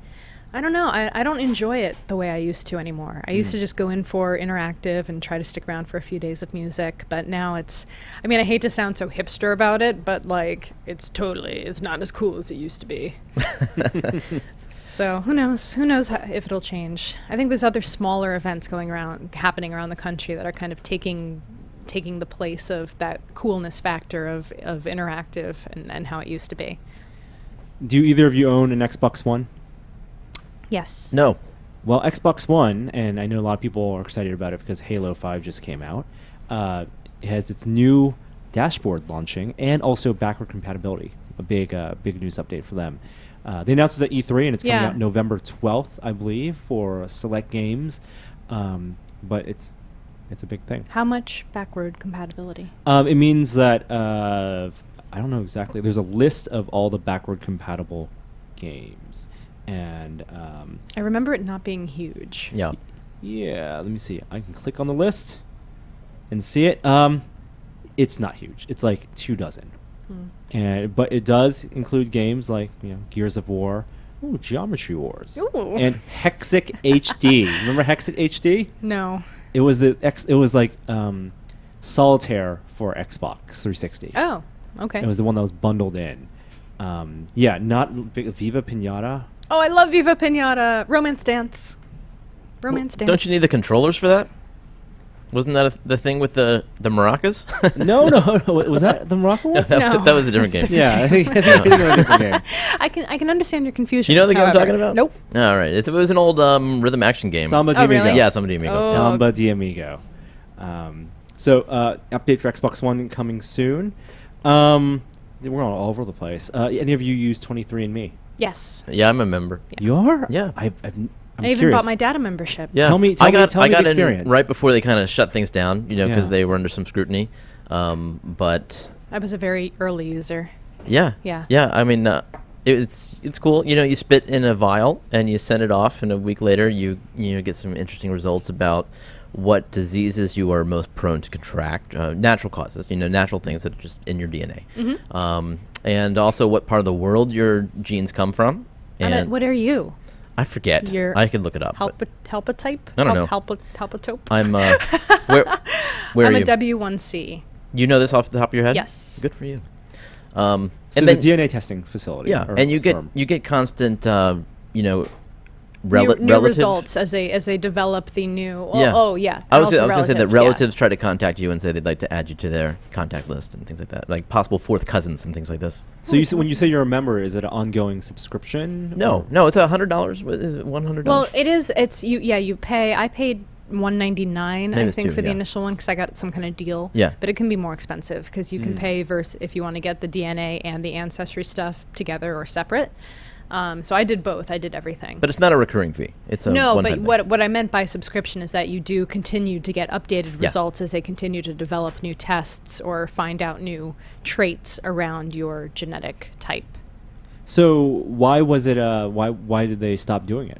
I don't know. I don't enjoy it the way I used to anymore. I used to just go in for interactive and try to stick around for a few days of music, but now I hate to sound so hipster about it, but like it's not as cool as it used to be. So who knows if it'll change. I think there's other smaller events happening around the country that are kind of taking the place of that coolness factor of interactive and how it used to be. Do either of you own an Xbox One? Yes. No. Well, Xbox One, and I know a lot of people are excited about it because Halo 5 just came out, it has its new dashboard launching and also backward compatibility, a big news update for them. They announced it at E3, and it's coming out November 12th, I believe, for select games, but it's a big thing. How much backward compatibility? It means that, I don't know exactly, there's a list of all the backward compatible games. And I remember it not being huge. Yeah. Yeah, let me see. I can click on the list and see it. It's not huge. It's like 24. But it does include games like, Gears of War, Geometry Wars, and Hexic HD. Remember Hexic HD? No. It was like Solitaire for Xbox 360. Oh, okay. It was the one that was bundled in. Not Viva Pinata. Oh, I love Viva Pinata. Romance Dance. Dance. Don't you need the controllers for that? Wasn't that the thing with the maracas? No. Was that the Morocco one? No, that was a different game. Yeah, I think it was a different game. I can understand your confusion. You know the game I'm however. talking about? Nope. All right. It was an old rhythm action game. Samba de Oh, Amigo. really? Yeah, Samba de Amigo. Oh. Samba de Amigo. So update for Xbox One coming soon. We're all over the place. Any of you use 23andMe? Yes. Yeah, I'm a member. You are? Yeah. I'm I even curious. bot my data membership. Yeah. Tell me I got the in experience. right before they kind of shut things down, because Yeah. they were under some scrutiny. But I was a very early user. yeah. I mean, it's cool. You spit in a vial and you send it off, and a week later you get some interesting results about what diseases you are most prone to contract, natural causes, natural things that are just in your DNA, and also what part of the world your genes come from. And What are you? I forget. I could look it up. Helpotype? I don't know. Helpotope? I'm where I'm are a you? W1C. You know this off the top of your head? Yes. Good for you. So and the then DNA testing facility. yeah, or and you firm. get constant New relative results as they develop the new. Yeah. Oh yeah. I was And going also to say that relatives, yeah. relatives try to contact you and say they'd like to add you to their contact list and things like that, like possible fourth cousins and things like this. So when you say you're a member, is it an ongoing subscription? No, it's $100. Is it $100? Well, it is. It's you. Yeah, you pay. I paid $199, Maybe I it's think, two, for the yeah. initial one because I got some kind of deal. Yeah. But it can be more expensive because you can pay versus if you want to get the DNA and the ancestry stuff together or separate. So I did both. I did everything. But it's not a recurring fee. It's a No, one-time but thing. what I meant by subscription is that you do continue to get updated results as they continue to develop new tests or find out new traits around your genetic type. So why was it? Why did they stop doing it?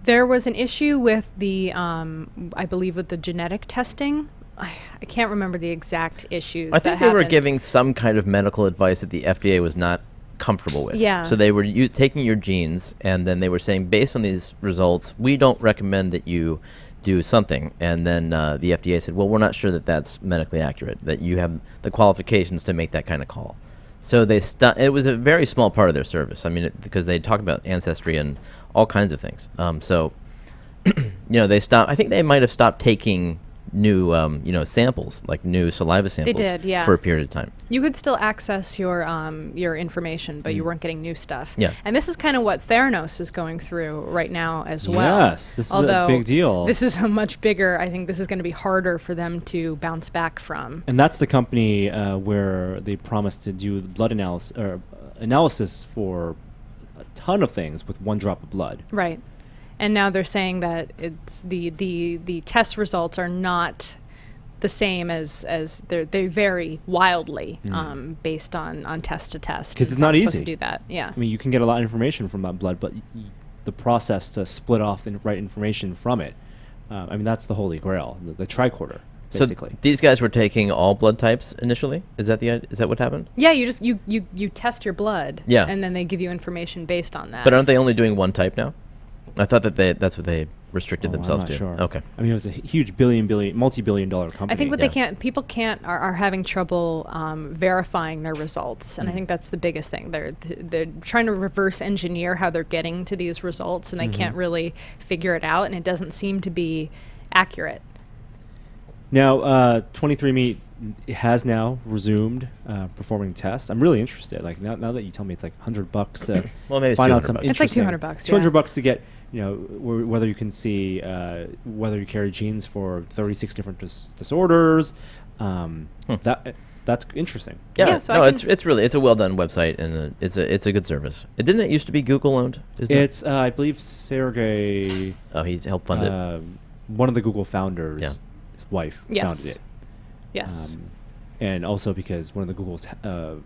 There was an issue with the, I believe, with the genetic testing. I can't remember the exact issues. I think they were giving some kind of medical advice that the FDA was not comfortable with. Yeah. So they were taking your genes, and then they were saying, based on these results, we don't recommend that you do something. And then the FDA said, well, we're not sure that that's medically accurate, that you have the qualifications to make that kind of call. So they it was a very small part of their service. I mean, because they talk about ancestry and all kinds of things. So, they stopped. I think they might have stopped taking samples, like new saliva samples. They did, yeah. For a period of time. You could still access your information, but you weren't getting new stuff. Yeah. And this is kind of what Theranos is going through right now as well. Yes, this is a big deal. This is a much bigger. I think this is going to be harder for them to bounce back from. And that's the company where they promised to do blood analysis for a ton of things with one drop of blood. Right. And now they're saying that it's the test results are not the same as they vary wildly based on test to test. Because it's not easy to do that. Yeah. I mean, you can get a lot of information from that blood, but the process to split off the right information from it, I mean, that's the holy grail, the tricorder, basically. So these guys were taking all blood types initially? Is that what happened? Yeah, you test your blood. Yeah. And then they give you information based on that. But aren't they only doing one type now? I thought that's what they restricted themselves I'm not to. Sure. Okay. I mean, it was a huge multi-billion-dollar company. I think people are having trouble verifying their results, and I think that's the biggest thing. They're trying to reverse engineer how they're getting to these results, and they can't really figure it out, and it doesn't seem to be accurate. Now, 23andMe has now resumed performing tests. I'm really interested. Like now that you tell me it's like $100 to well, maybe it's find out some $200. It's like interesting. $200. $200 to get whether you can see whether you carry genes for 36 different disorders. That's interesting. Yeah, so it's a well done website, and it's a good service. Didn't it used to be Google owned? It's I believe Sergey. Oh, he helped fund it. One of the Google founders. Yeah. His wife Yes. founded it. Yes. And also because one of the Google's, I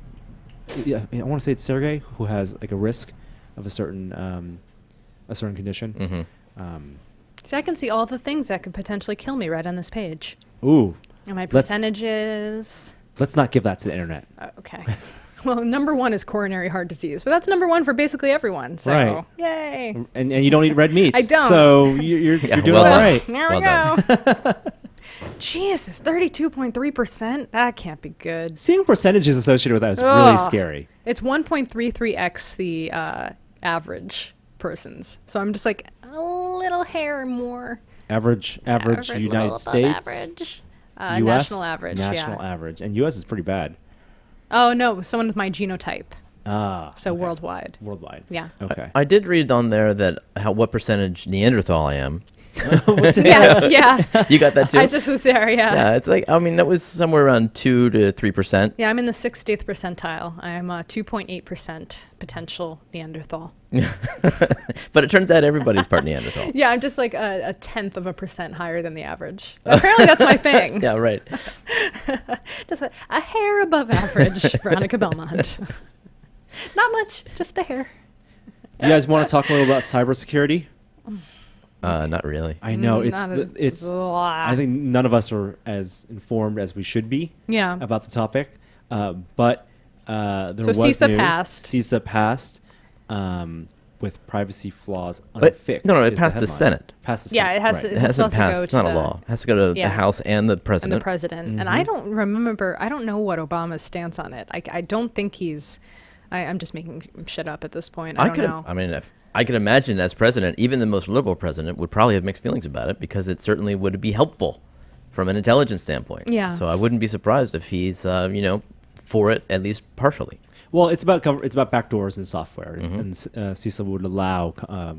want to say it's Sergey, who has like a risk of a certain condition. See, I can see all the things that could potentially kill me right on this page. Ooh. And my percentages. Let's not give that to the internet. Okay. Well, number 1 is coronary heart disease, but that's number 1 for basically everyone. So, right. Yay. And you don't eat red meat. I don't. So you're doing well all done. right. There we go. Jesus, 32.3%? That can't be good. Seeing percentages associated with that is really scary. It's 1.33x the average person's. So I'm just like a little hair more. Average United States. Average. US, national average. National average. And US is pretty bad. Oh, no, someone with my genotype. So okay. Worldwide. Worldwide. Yeah. Okay. I did read on there that what percentage Neanderthal I am. Yes, yeah. You got that too? I just was there, yeah. Yeah, it's like, I mean, that was somewhere around 2 to 3%. Yeah, I'm in the 60th percentile. I'm 2.8% potential Neanderthal. But it turns out everybody's part Neanderthal. Yeah, I'm just like a 1/10% higher than the average. Apparently that's my thing. Yeah, right. Just a hair above average, Veronica Belmont. Not much, just a hair. Do you guys want to talk a little about cybersecurity? Not really. I know Not it's. I think none of us are as informed as we should be. Yeah. About the topic, but there was CISA news. passed. CISA passed, with privacy flaws unfixed. No, it is passed the headline. Senate. Passed the Yeah, Senate. it has right. to. It hasn't supposed to go passed. It's to not a law. It has to go to the House and the President. And the president. And I don't remember. I don't know what Obama's stance on it. I don't think he's. I'm just making shit up at this point. I don't know. I mean, if I could imagine as president, even the most liberal president would probably have mixed feelings about it because it certainly would be helpful from an intelligence standpoint. Yeah. So I wouldn't be surprised if he's, for it at least partially. Well, it's about backdoors in software, and CISA would allow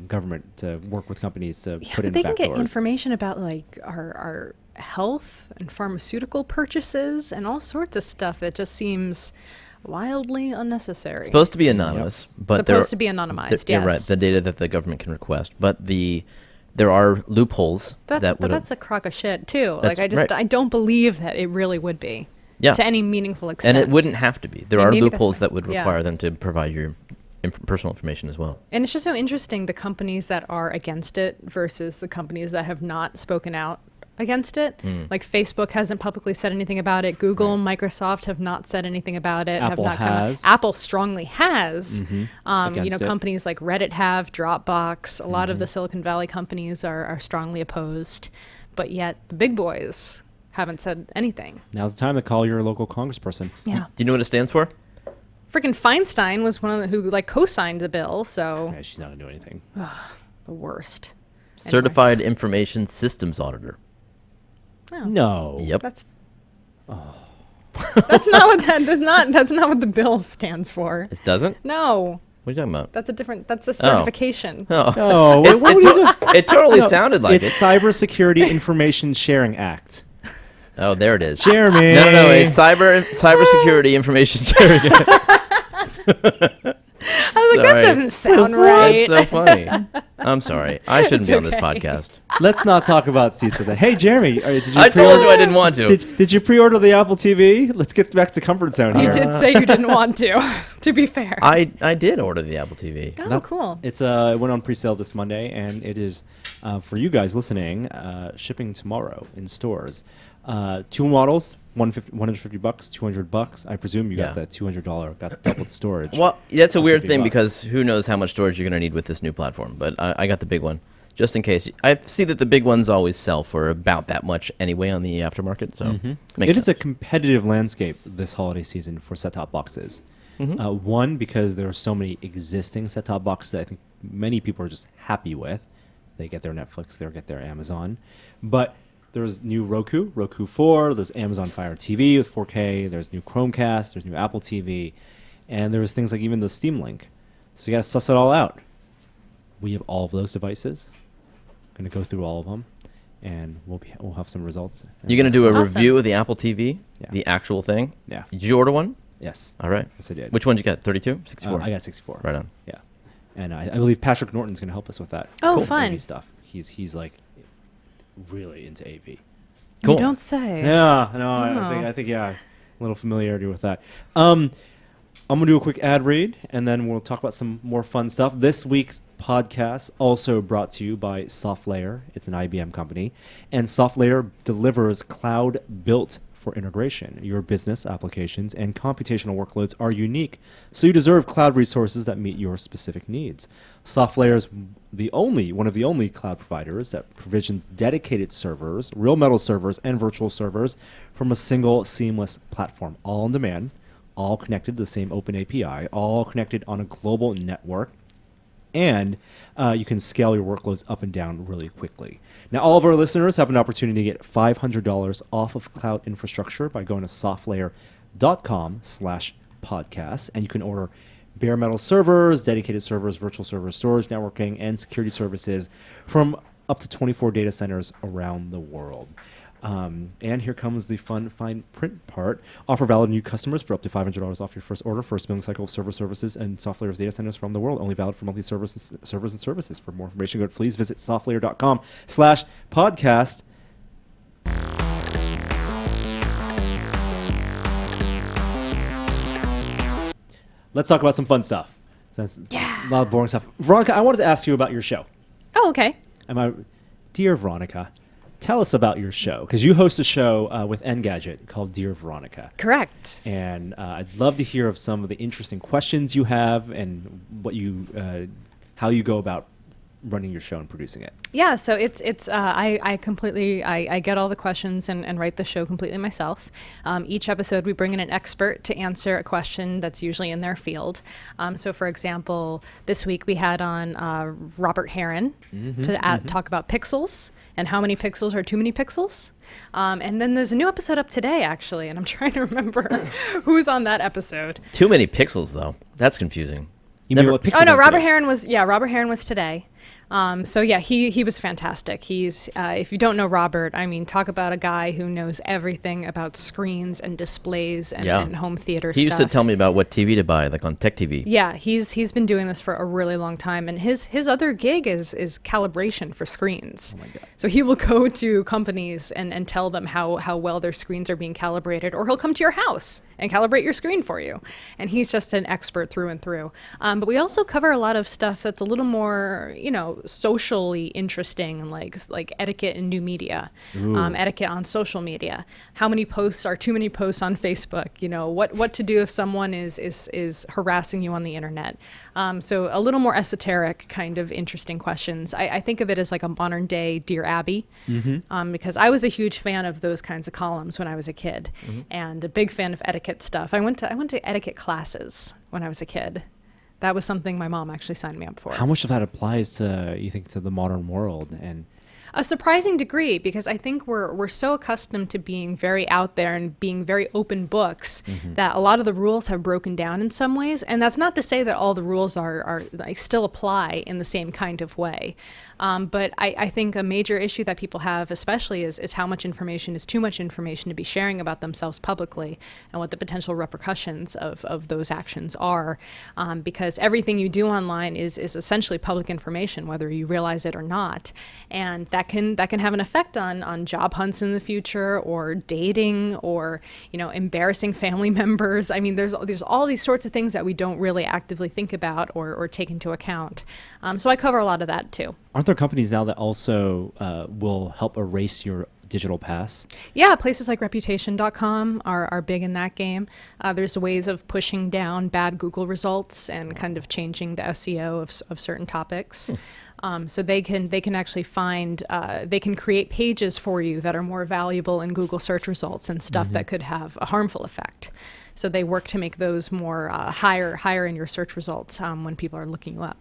government to work with companies to put in they backdoors. can get information about like our health and pharmaceutical purchases and all sorts of stuff that just seems wildly unnecessary. It's supposed to be anonymous, but supposed to be anonymized. Yes, you're right. The data that the government can request, but there are loopholes. But that's a crock of shit too. That's Like right. I don't believe that it really would be. Yeah. To any meaningful extent. And it wouldn't have to be. There And are maybe that's loopholes fine. that would Yeah. require them to provide your personal information as well. And it's just so interesting, the companies that are against it versus the companies that have not spoken out against it. Like Facebook hasn't publicly said anything about it. Google and Microsoft have not said anything about it. Apple has. Apple strongly has. Against it. Companies like Reddit have, Dropbox. A lot of the Silicon Valley companies are strongly opposed. But yet the big boys haven't said anything. Now's the time to call your local congressperson. Yeah. Do you know what it stands for? Freaking Feinstein was one of the who like co-signed the bill, so Yeah, she's not gonna do anything. the worst. Certified Information Systems Auditor. Oh. No. Yep. That's not what that's not what the bill stands for. It doesn't? No. What are you talking about? That's a certification. Oh. Oh, It totally sounded like it's Cybersecurity Information Sharing Act. Oh, there it is. Jeremy. No, it's cybersecurity information sharing. I was like, that doesn't sound right. That's so funny. I'm sorry. I shouldn't be on this podcast. Let's not talk about CISA then. Hey, Jeremy, did you I told you I didn't want to. Did you pre-order the Apple TV? Let's get back to comfort zone here. You did say you didn't want to be fair. I did order the Apple TV. Oh, cool. It went on pre-sale this Monday, and it is, for you guys listening, shipping tomorrow in stores. 2 models, $150, $200. I presume you got that $200, got double the storage. Well, that's a weird thing $50. because who knows how much storage you're going to need with this new platform. But I got the big one, just in case. I see that the big ones always sell for about that much anyway on the aftermarket. So it is a competitive landscape this holiday season for set-top boxes. One, because there are so many existing set-top boxes that I think many people are just happy with. They get their Netflix, they get their Amazon. But there's new Roku 4, there's Amazon Fire TV with 4K, there's new Chromecast, there's new Apple TV, and there's things like even the Steam Link. So you got to suss it all out. We have all of those devices. Going to go through all of them, and we'll have some results. You're going to do a review of the Apple TV, the actual thing? Yeah. Did you order one? Yes. All right. Yes, I did. Which one did you get? 32? 64? I got 64. Right on. Yeah. And I believe Patrick Norton's going to help us with that. Oh, fun. AV stuff. He's like really into AV. Cool. You don't say. Yeah, no, Oh. I think a little familiarity with that. I'm gonna do a quick ad read, and then we'll talk about some more fun stuff. This week's podcast also brought to you by SoftLayer. It's an IBM company, and SoftLayer delivers cloud built for integration. Your business applications and computational workloads are unique, so you deserve cloud resources that meet your specific needs. SoftLayer is one of the only cloud providers that provisions dedicated servers, real metal servers, and virtual servers from a single seamless platform, all on demand, all connected to the same open API, all connected on a global network, and you can scale your workloads up and down really quickly. Now, all of our listeners have an opportunity to get $500 off of cloud infrastructure by going to softlayer.com/podcast, and you can order bare metal servers, dedicated servers, virtual servers, storage, networking, and security services from up to 24 data centers around the world. And here comes the fun fine print part. Offer valid new customers for up to $500 off your first order. First billing cycle of server services and SoftLayer's data centers from the world. Only valid for monthly servers and services. For more information, please visit softlayer.com/podcast. Let's talk about some fun stuff. A lot of boring stuff. Veronica, I wanted to ask you about your show. Oh, okay. Dear Veronica, tell us about your show, because you host a show with Engadget called Dear Veronica. Correct. And I'd love to hear of some of the interesting questions you have and what how you go about running your show and producing it. Yeah, so I get all the questions and write the show completely myself. Each episode we bring in an expert to answer a question that's usually in their field. So for example, this week we had on Robert Heron to talk about pixels and how many pixels are too many pixels. And then there's a new episode up today, actually, and I'm trying to remember who's on that episode. Too many pixels, though. That's confusing. You mean what pixels? Oh no, are Robert today? Heron was today. So yeah, he was fantastic. He's if you don't know Robert, I mean, talk about a guy who knows everything about screens and displays and home theater stuff. He used to tell me about what TV to buy, like on Tech TV. Yeah, he's been doing this for a really long time, and his other gig is calibration for screens. Oh my God. So he will go to companies and tell them how well their screens are being calibrated, or he'll come to your house and calibrate your screen for you. And he's just an expert through and through. But we also cover a lot of stuff that's a little more, socially interesting, like etiquette in new media, etiquette on social media. How many posts are too many posts on Facebook? What to do if someone is harassing you on the internet. So a little more esoteric kind of interesting questions. I think of it as like a modern day Dear Abby, because I was a huge fan of those kinds of columns when I was a kid, and a big fan of etiquette stuff. I went to etiquette classes when I was a kid. That was something my mom actually signed me up for. How much of that applies to the modern world? And A surprising degree, because I think we're so accustomed to being very out there and being very open books that a lot of the rules have broken down in some ways. And that's not to say that all the rules are like still apply in the same kind of way. But I think a major issue that people have especially is how much information is too much information to be sharing about themselves publicly, and what the potential repercussions of those actions are. Because everything you do online is essentially public information, whether you realize it or not. And that can have an effect on job hunts in the future, or dating, or embarrassing family members. I mean, there's all these sorts of things that we don't really actively think about or take into account. So I cover a lot of that too. Aren't there companies now that also will help erase your digital pass? Yeah, places like Reputation.com are big in that game. There's ways of pushing down bad Google results and kind of changing the SEO of certain topics. So they can actually find, they can create pages for you that are more valuable in Google search results and stuff that could have a harmful effect. So they work to make those more higher in your search results when people are looking you up.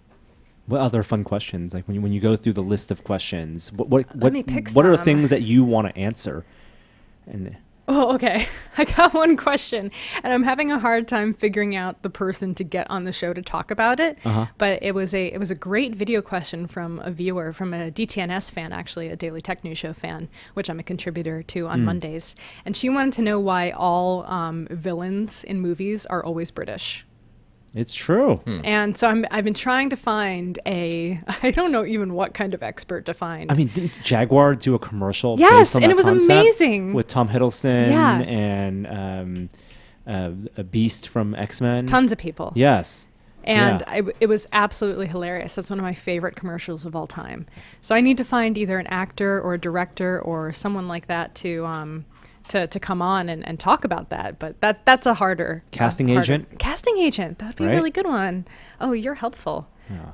What other fun questions? Like when you go through the list of questions, what Let are the things that you want to answer? And Oh, okay. I got one question, and I'm having a hard time figuring out the person to get on the show to talk about it. But it was a great video question from a viewer, from a DTNS fan, actually, a Daily Tech News Show fan, which I'm a contributor to on Mondays. And she wanted to know why all villains in movies are always British. It's true. And so I've been trying to find I don't know even what kind of expert to find. I mean, didn't Jaguar do a commercial? Yes, based on and that it was concept amazing. with Tom Hiddleston Yeah. and a Beast from X-Men. Tons of people. Yes. And it was absolutely hilarious. That's one of my favorite commercials of all time. So I need to find either an actor or a director or someone like that to come on and talk about that. But that's a harder Casting harder- agent? Casting agent. That would be a Right? really good one. Oh, you're helpful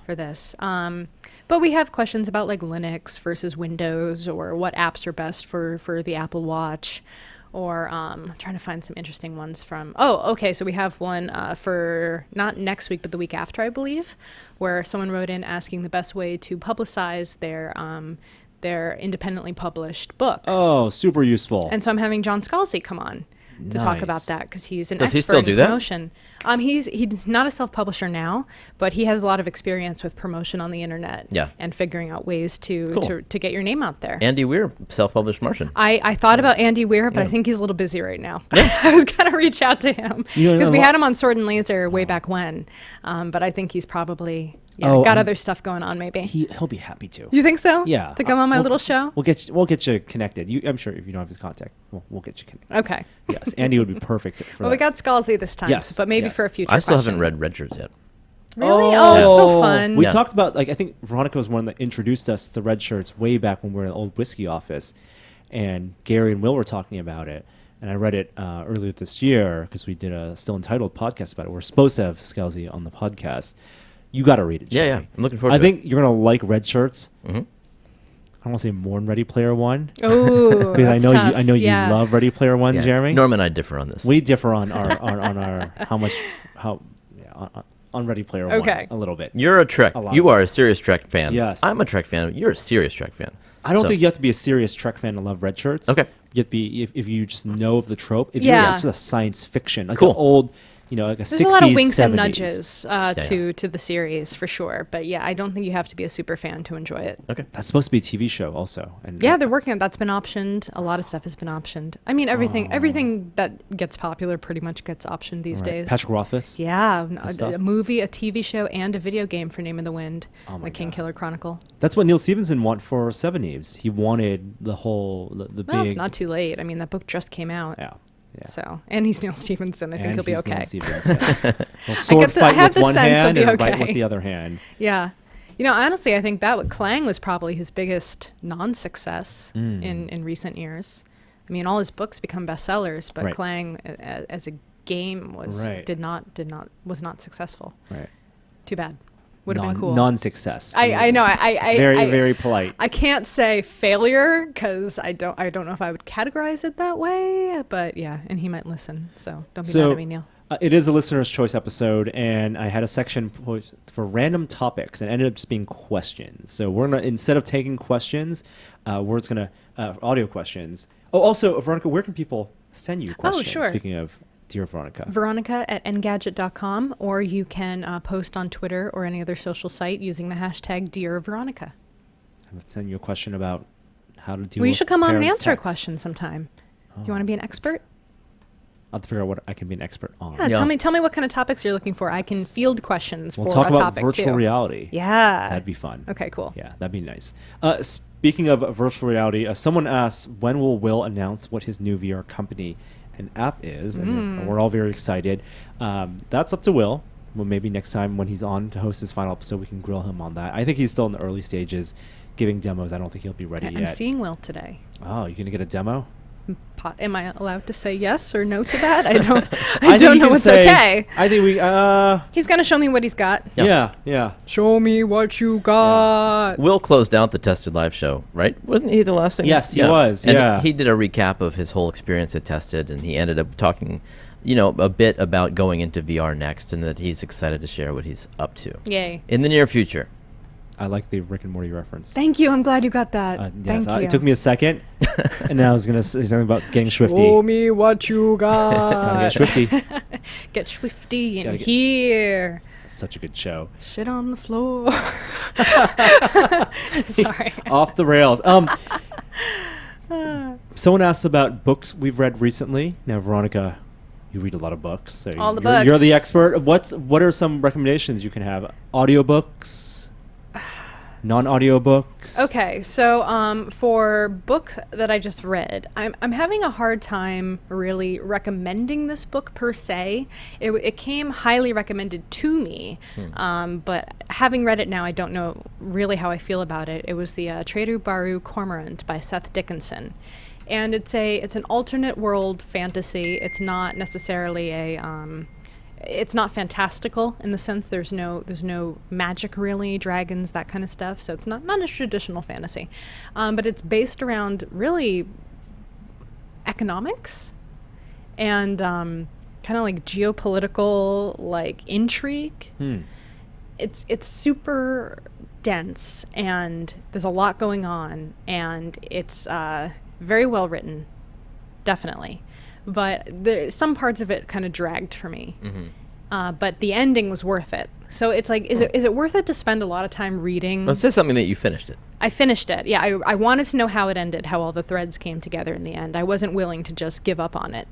for this. But we have questions about like Linux versus Windows, or what apps are best for the Apple Watch, or I'm trying to find some interesting ones from. Oh, okay. So we have one for not next week, but the week after, I believe, where someone wrote in asking the best way to publicize their independently published book. Oh, super useful. And so I'm having John Scalzi come on to talk about Nice. that, because he's an Does he expert still in do that? promotion. He's not a self-publisher now, but he has a lot of experience with promotion on the internet. Yeah. And figuring out ways to get your name out there. Andy Weir, self-published Martian. I thought about Andy Weir, but I think he's a little busy right now. I was going to reach out to him, because we had him on Sword and Laser way back when. But I think he's probably got other stuff going on maybe. He'll be happy to. You think so? Yeah. To come on my little show? We'll get you connected. I'm sure if you don't have his contact, we'll get you connected. Okay. Yes, Andy would be perfect for Well, that. we got Scalzi this time, Yes, but maybe yes. for a future I still question. haven't read Red Shirts yet. Really? Oh, it's so fun. We Yeah. talked about, like, I think Veronica was one that introduced us to Red Shirts way back when we were in the old whiskey office, and Gary and Will were talking about it, and I read it earlier this year because we did a Still Entitled podcast about it. We're supposed to have Scalzi on the podcast. You got to read it, Yeah, Jeremy. I'm looking forward I to think you're gonna like Red Shirts. Mm-hmm. I don't want to say more than Ready Player One, Oh, because I know you Yeah. love Ready Player One, Jeremy. Norm and I differ on this. We differ on our on Ready Player Okay. One a little bit. You're a Trek. A lot You of are a serious Trek fan. Yes. I'm a Trek fan. You're a serious Trek fan. I don't So- think you have to be a serious Trek fan to love Red Shirts. Okay. You have to be if you just know of the trope. If Yeah. you're just a science fiction, like Cool. an old, like a There's 60s, a lot of winks 70s. and nudges yeah. to the series for sure. But yeah, I don't think you have to be a super fan to enjoy it. Okay. That's supposed to be a TV show also. And Yeah, they're working on that's been optioned. A lot of stuff has been optioned. I mean, everything that gets popular pretty much gets optioned these right. days. Patrick Rothfuss. Yeah, stuff. a movie, a TV show, and a video game for Name of the Wind, Oh my the King God. Killer Chronicle. That's what Neil Stephenson wanted for Seven Eves. He wanted the whole the Well, big. it's not too late. I mean, that book just came out. Yeah. Yeah. So, and he's Neil Stephenson. I think And he'll be he's okay. Neil Stephenson. He'll sword I fight have with the one sense he'll hand be and right okay. with the other hand. Yeah. Honestly, I think Clang was probably his biggest non-success in recent years. I mean, all his books become bestsellers, but Right. Clang as a game was Right. was not successful. Right. Too bad. Would have been cool. Non-success. I know. It's very very polite. I can't say failure because I don't know if I would categorize it that way. But yeah, and he might listen. So don't be mad at me, Neil. It is a listener's choice episode, and I had a section for random topics, and it ended up just being questions. So we're gonna, instead of taking questions, we're just gonna audio questions. Oh, also, Veronica, where can people send you questions? Oh, sure. Speaking of Dear Veronica. Veronica@engadget.com, or you can post on Twitter or any other social site using the hashtag Dear Veronica. I'm gonna send you a question about how to deal with Well, you should come on and parents' answer a texts. question sometime. Do you want to be an expert? I'll have to figure out what I can be an expert on. Yeah, tell me what kind of topics you're looking for. I can field questions We'll for talk a about topic virtual too. reality. Yeah. That'd be fun. Okay, cool. Yeah, that'd be nice. Speaking of virtual reality, someone asks, when will Will announce what his new VR company and app is? And we're all very excited. That's up to Will. Well, maybe next time when he's on to host his final episode, we can grill him on that. I think he's still in the early stages giving demos. I don't think he'll be ready yet. I'm seeing Will today. Oh, you're going to get a demo? Am I allowed to say yes or no to that? I don't. I don't know what's okay. I think we. He's gonna show me what he's got. Yeah. Show me what you got. Will closed out the Tested Live show, right? Wasn't he the last thing? Yes, he was. And yeah. he did a recap of his whole experience at Tested, and he ended up talking, a bit about going into VR next, and that he's excited to share what he's up to. Yay. In the near future. I like the Rick and Morty reference. Thank you. I'm glad you got that. Yes, Thank you. it took me a second, and then I was going to say something about getting swifty. Show me what you got. Time to get swifty. Get swifty in Gotta get- here. Such a good show. Shit on the floor. Sorry. Off the rails. Someone asked about books we've read recently. Now, Veronica, you read a lot of books. So All the you're books. the expert. What are some recommendations you can have? Audiobooks? Non-audiobooks? Okay, so for books that I just read, I'm having a hard time really recommending this book per se. It came highly recommended to me, but having read it now, I don't know really how I feel about it. It was the Trader Baru Cormorant by Seth Dickinson. And it's an alternate world fantasy. It's not necessarily it's not fantastical in the sense there's no magic really, dragons, that kind of stuff. So it's not a traditional fantasy, but it's based around really economics and kind of like geopolitical like intrigue. It's super dense and there's a lot going on and it's very well written, definitely. But some parts of it kind of dragged for me. But the ending was worth it. So it's like, is it worth it to spend a lot of time reading? Let's say something that you finished it. I finished it. Yeah, I wanted to know how it ended, how all the threads came together in the end. I wasn't willing to just give up on it.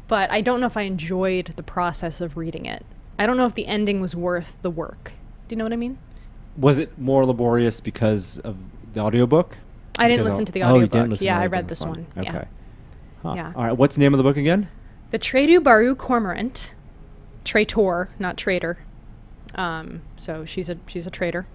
But I don't know if I enjoyed the process of reading it. I don't know if the ending was worth the work. Do you know what I mean? Was it more laborious because of the audiobook? I didn't Because listen to the you audiobook. didn't listen to Yeah, the I audiobook read on this one. Okay. Yeah. Huh. Yeah. All right. What's the name of the book again? The Trader Baru Cormorant. Traitor, not traitor. So she's a traitor.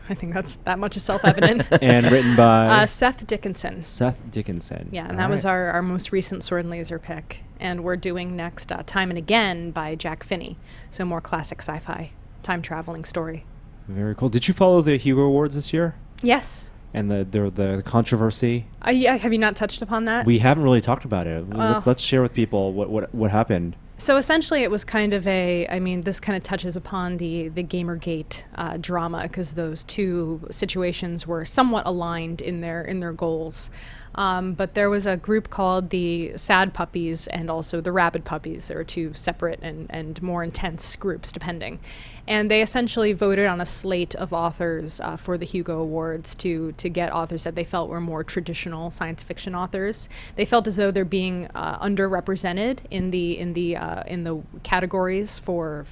I think that much is self-evident. And written by Seth Dickinson. Seth Dickinson. Yeah, and that was our most recent Sword and Laser pick. And we're doing next Time and Again by Jack Finney. So more classic sci-fi, time-traveling story. Very cool. Did you follow the Hugo Awards this year? Yes. And the controversy? Yeah, have you not touched upon that? We haven't really talked about it. Let's share with people what happened. So essentially, it was kind of this kind of touches upon the Gamergate drama because those two situations were somewhat aligned in their goals. But there was a group called the Sad Puppies and also the Rabid Puppies. There were two separate and more intense groups, depending. And they essentially voted on a slate of authors for the Hugo Awards to get authors that they felt were more traditional science fiction authors. They felt as though they're being underrepresented in the categories for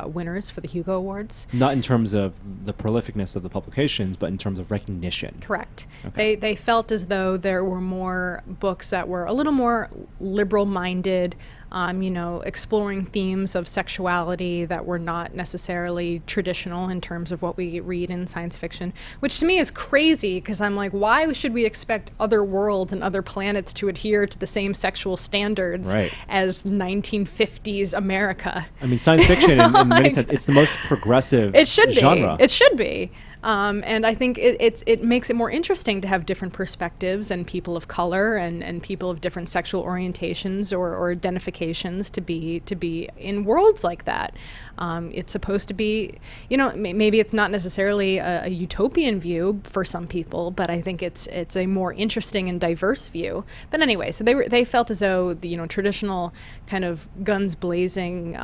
winners for the Hugo Awards. Not in terms of the prolificness of the publications, but in terms of recognition. Correct. Okay. They felt as though there were more books that were a little more liberal-minded, exploring themes of sexuality that were not necessarily traditional in terms of what we read in science fiction, which to me is crazy because I'm like, why should we expect other worlds and other planets to adhere to the same sexual standards as 1950s America? I mean, science fiction, in many sense, it's the most progressive genre. It should be. And I think it makes it more interesting to have different perspectives and people of color and people of different sexual orientations or identifications to be in worlds like that. It's supposed to be, maybe it's not necessarily a utopian view for some people, but I think it's a more interesting and diverse view. But anyway, so they felt as though the traditional kind of guns blazing,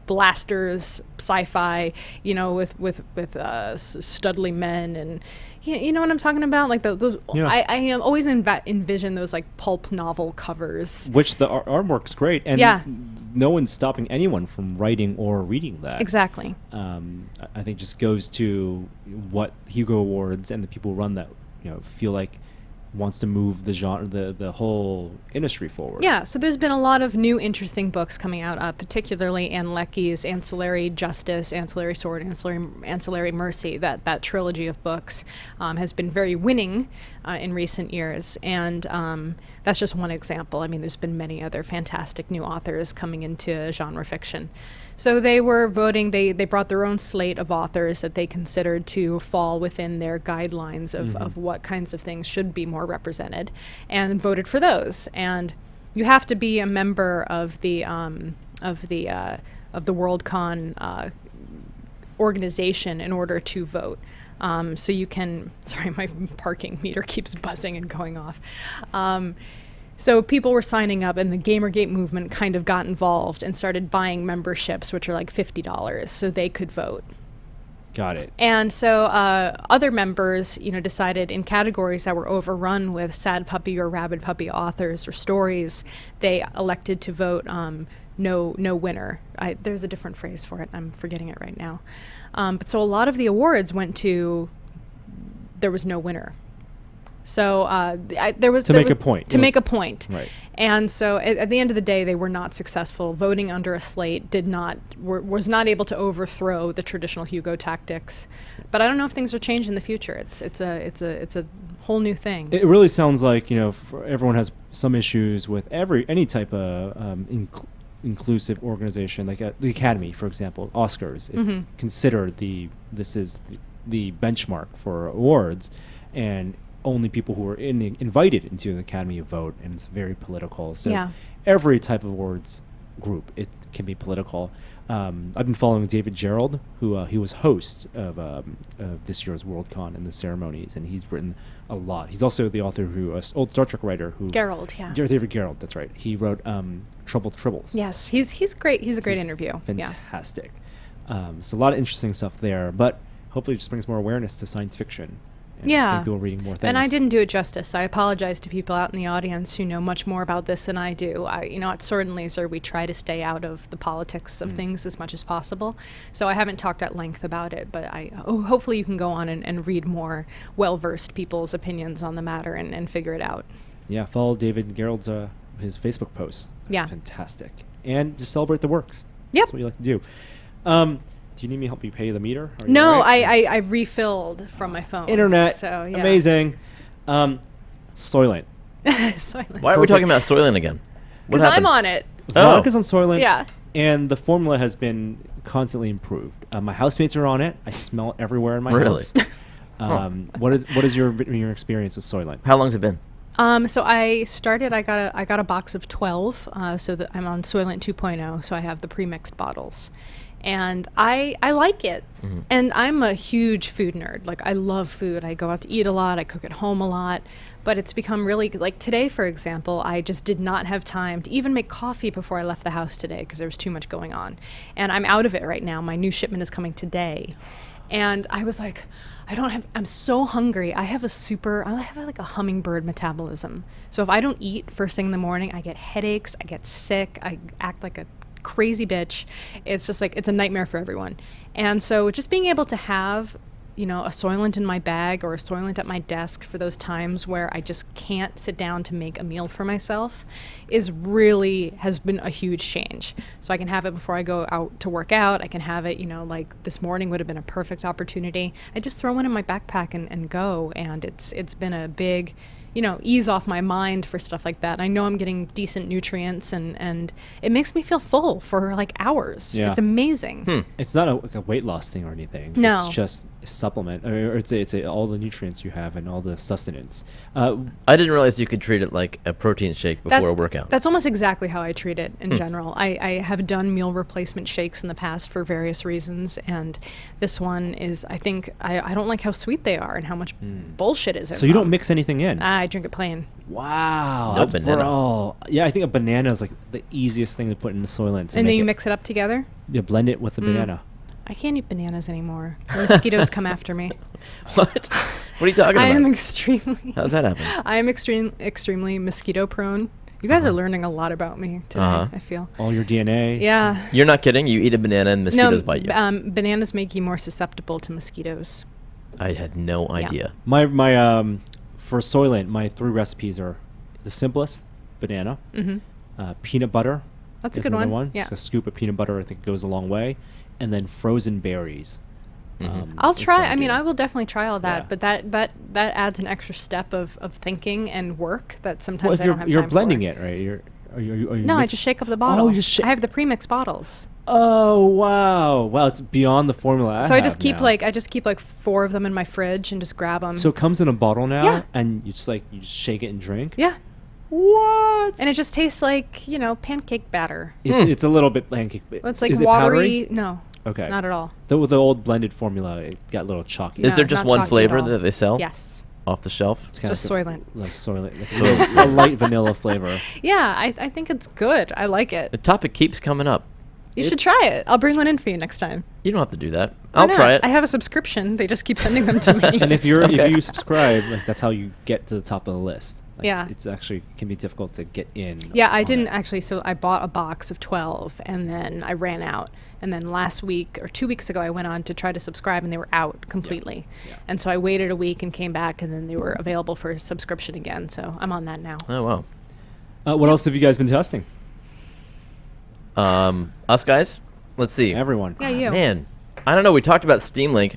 blasters, sci-fi, with studly men and you know what I'm talking about, like those. Yeah. I always envision those like pulp novel covers, which the artwork's great, and no one's stopping anyone from writing or reading that. Exactly. I think just goes to what Hugo Awards and the people who run that feel like wants to move the genre, the whole industry forward. Yeah, so there's been a lot of new interesting books coming out, particularly Ann Leckie's Ancillary Justice, Ancillary Sword, Ancillary Mercy. That trilogy of books has been very winning in recent years, and that's just one example. I mean, there's been many other fantastic new authors coming into genre fiction. So they were voting, they brought their own slate of authors that they considered to fall within their guidelines of what kinds of things should be more represented, and voted for those. And you have to be a member of the WorldCon organization in order to vote. So you can, sorry, my parking meter keeps buzzing and going off. So people were signing up, and the Gamergate movement kind of got involved and started buying memberships, which are like $50, so they could vote. Got it. And so other members, decided in categories that were overrun with sad puppy or rabid puppy authors or stories, they elected to vote no winner. There's a different phrase for it. I'm forgetting it right now. But so a lot of the awards went to, there was no winner. So there was to make a point. Make a point, right? And so at the end of the day, they were not successful. Voting under a slate was not able to overthrow the traditional Hugo tactics. But I don't know if things will change in the future. It's a whole new thing. It really sounds like everyone has some issues with any type of inclusive organization, like the Academy, for example, Oscars. It's considered the benchmark for awards, and only people who are invited into an Academy vote, and it's very political. So every type of awards group, it can be political. I've been following David Gerald, who he was host of this year's WorldCon and the ceremonies, and he's written a lot. He's also the author old Star Trek writer Gerald, David Gerald, that's right. He wrote Troubled Tribbles. Yes, he's great. He's a great interview. Fantastic. So a lot of interesting stuff there, but hopefully it just brings more awareness to science fiction. And people reading more things. And I didn't do it justice. I apologize to people out in the audience who know much more about this than I do. At Sword and Laser, we try to stay out of the politics of things as much as possible. So I haven't talked at length about it, but hopefully you can go on and read more well-versed people's opinions on the matter and figure it out. Yeah, follow David Gerald's his Facebook posts. Yeah. Fantastic. And just celebrate the works. Yep. That's what you like to do. Do you need me to help you pay the meter? No, right? I refilled from my phone. Internet. So, yeah. Amazing. Soylent. Soylent. Why are we talking about Soylent again? Because I'm on it. Veronica's on Soylent. Yeah. And the formula has been constantly improved. My housemates are on it. I smell it everywhere in my house. What is your experience with Soylent? How long's it been? So I started. I got a box of 12. So that I'm on Soylent 2.0. So I have the pre-mixed bottles. And I like it. And I'm a huge food nerd. Like, I love food. I go out to eat a lot. I cook at home a lot. But it's become really, like today, for example, I just did not have time to even make coffee before I left the house today because there was too much going on. And I'm out of it right now. My new shipment is coming today. And I was like, I'm so hungry. I have like a hummingbird metabolism. So if I don't eat first thing in the morning, I get headaches, I get sick, I act like a crazy bitch. It's just like, it's a nightmare for everyone. And so just being able to have, a Soylent in my bag or a Soylent at my desk for those times where I just can't sit down to make a meal for myself has been a huge change. So I can have it before I go out to work out. I can have it, like this morning would have been a perfect opportunity. I just throw one in my backpack and go. And it's been a big ease off my mind for stuff like that. I know I'm getting decent nutrients, and it makes me feel full for like hours. Yeah. It's amazing. It's not a weight loss thing or anything. No. It's just a supplement, or it's all the nutrients you have and all the sustenance. I didn't realize you could treat it like a protein shake before a workout. That's almost exactly how I treat it in general. I have done meal replacement shakes in the past for various reasons, and this one is, I think, I don't like how sweet they are and how much bullshit is in them. So you don't mix anything in? I drink it plain. Wow. No That's banana. Yeah, I think a banana is like the easiest thing to put in the Soylent. And then you mix it up together? You blend it with the banana. I can't eat bananas anymore. The mosquitoes come after me. What? What are you talking about? I am extremely... How's that happen? I am extremely mosquito prone. You guys are learning a lot about me today, I feel. All your DNA. Yeah. You're not kidding? You eat a banana and mosquitoes bite you? Bananas make you more susceptible to mosquitoes. I had no idea. My for Soylent, my 3 recipes are the simplest: banana, peanut butter. That's a is good another one. Yeah. Just a scoop of peanut butter, I think, goes a long way, and then frozen berries. I'll is try. what I mean, do. I will definitely try all that, Yeah. but that adds an extra step of thinking and work that sometimes Well, if I don't have you're time blending for. it, right? Are you No, I just shake up the bottle. Oh, you shake. I have the premix bottles. Oh wow! Wow, it's beyond the formula. So I just have keep now. 4 of them in my fridge and just grab them. So it comes in a bottle now, Yeah. and you just shake it and drink. yeah, What? and it just tastes like pancake batter. It's a little bit pancake. It's like Is it watery. powdery? No, Okay. not at all. The old blended formula, it got a little chalky. No, Is there just not one chocolate at flavor all. that they sell Yes, off the shelf? It's kinda just like Soylent. Like Soylent. Like a light vanilla flavor. Yeah, I think it's good. I like The it. topic keeps coming up. You should try it. I'll bring one in for you next time. You don't have to do that. Why I'll not? try it. I have a subscription. They just keep sending them to me. And if you Okay. subscribe, that's how you get to the top of the list. Yeah. It's actually can be difficult to get in. Yeah, I on didn't it. actually. So I bought a box of 12, and then I ran out. And then last week or 2 weeks ago, I went on to try to subscribe, and they were out completely. Yeah. And so I waited a week and came back, and then they were available for subscription again. So I'm on that now. Oh, wow. What else have you guys been testing? Us guys? Let's see. Everyone. Yeah, you. Man, I don't know. We talked about Steam Link.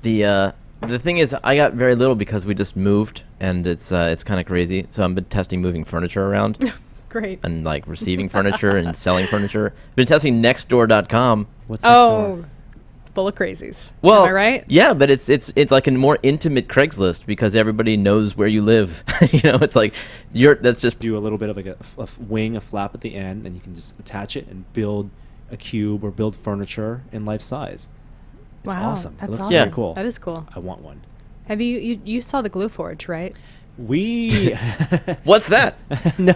The thing is, I got very little because we just moved, and it's kind of crazy. So I've been testing moving furniture around Great. and like receiving furniture and selling furniture. Been testing Nextdoor.com. What's next Oh, door? full of crazies. Well, Am I right? Yeah, but it's like a more intimate Craigslist because everybody knows where you live. It's like that's just Do a little bit of like a wing, a flap at the end, and you can just attach it and build a cube or build furniture in life size. It's Wow, awesome. that's it looks awesome. very Yeah. cool. That is cool. I want one. Have you saw the Glowforge, right? We what's that? no.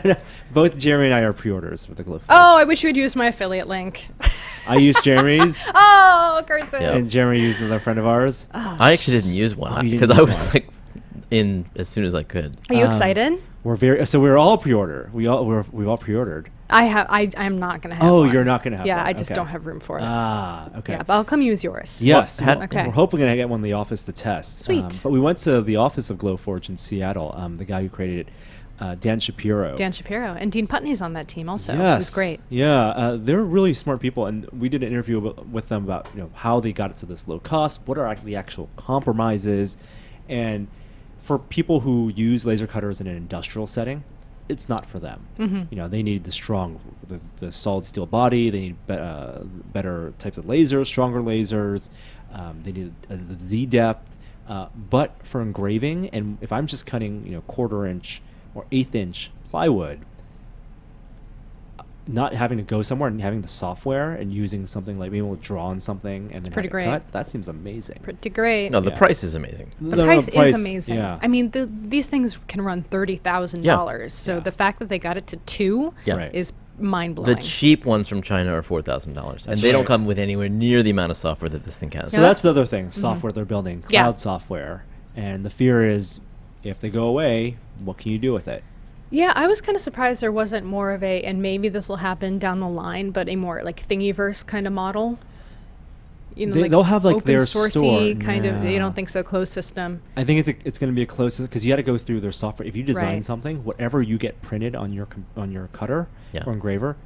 Both Jeremy and I are pre-orders for the Glowforge. Oh, I wish you would use my affiliate link. I used Jeremy's, Oh, curses. Yeah. and Jeremy used another friend of ours. I actually didn't use Oh, one you didn't because I use was one. like in as soon as I could. Are you excited? We're all pre-order. We've all pre-ordered. I'm not gonna have Oh, one. you're not gonna have Yeah, one. I just Okay. don't have room for it. Okay. Yeah, but I'll come use yours. Yes. What- Okay. We're hoping to get one in the office to test. Sweet. But we went to the office of Glowforge in Seattle. The guy who created it, Dan Shapiro. Dan Shapiro and Dean Putney's on that team also. Yes. It was great. Yeah, they're really smart people, and we did an interview with them about how they got it to this low cost, what are the actual compromises, and for people who use laser cutters in an industrial setting, it's not for them. Mm-hmm. They need the solid steel body. They need better types of lasers, stronger lasers. They need the Z depth. But for engraving, and if I'm just cutting 1/4 inch or 1/8 inch plywood, not having to go somewhere and having the software and using something like being able to draw on something and then pretty have it great. cut, that seems amazing. Pretty great. No, the Yeah. price is amazing. The price is amazing. Yeah. I mean, these things can run $30,000. So Yeah. the fact that they got it to 2 Yeah. Right. is mind blowing. The cheap ones from China are $4,000, and That's they don't right. come with anywhere near the amount of software that this thing has. So Yeah, that's the other thing, software they're building, cloud Yeah. software. And the fear is if they go away, what can you do with it? Yeah, I was kind of surprised there wasn't more of a, and maybe this will happen down the line, but a more like Thingiverse kind of model. They'll have, like, open their sourcey store. kind of. You No. don't think so? Closed system. I think it's going to be a close because you got to go through their software. If you design Right. something, whatever you get printed on your cutter Yeah. or engraver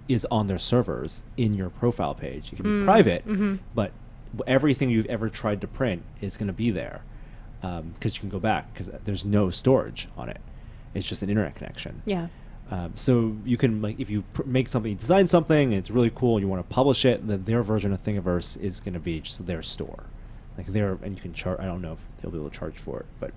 is on their servers in your profile page. It can Mm, be private, mm-hmm. but everything you've ever tried to print is going to be there because you can go back because there's no storage on it. It's just an internet connection. Yeah. So you can, like, if you make something, design something, and it's really cool, and you want to publish it, then their version of Thingiverse is going to be just their store, like and you can charge. I don't know if they'll be able to charge for it, but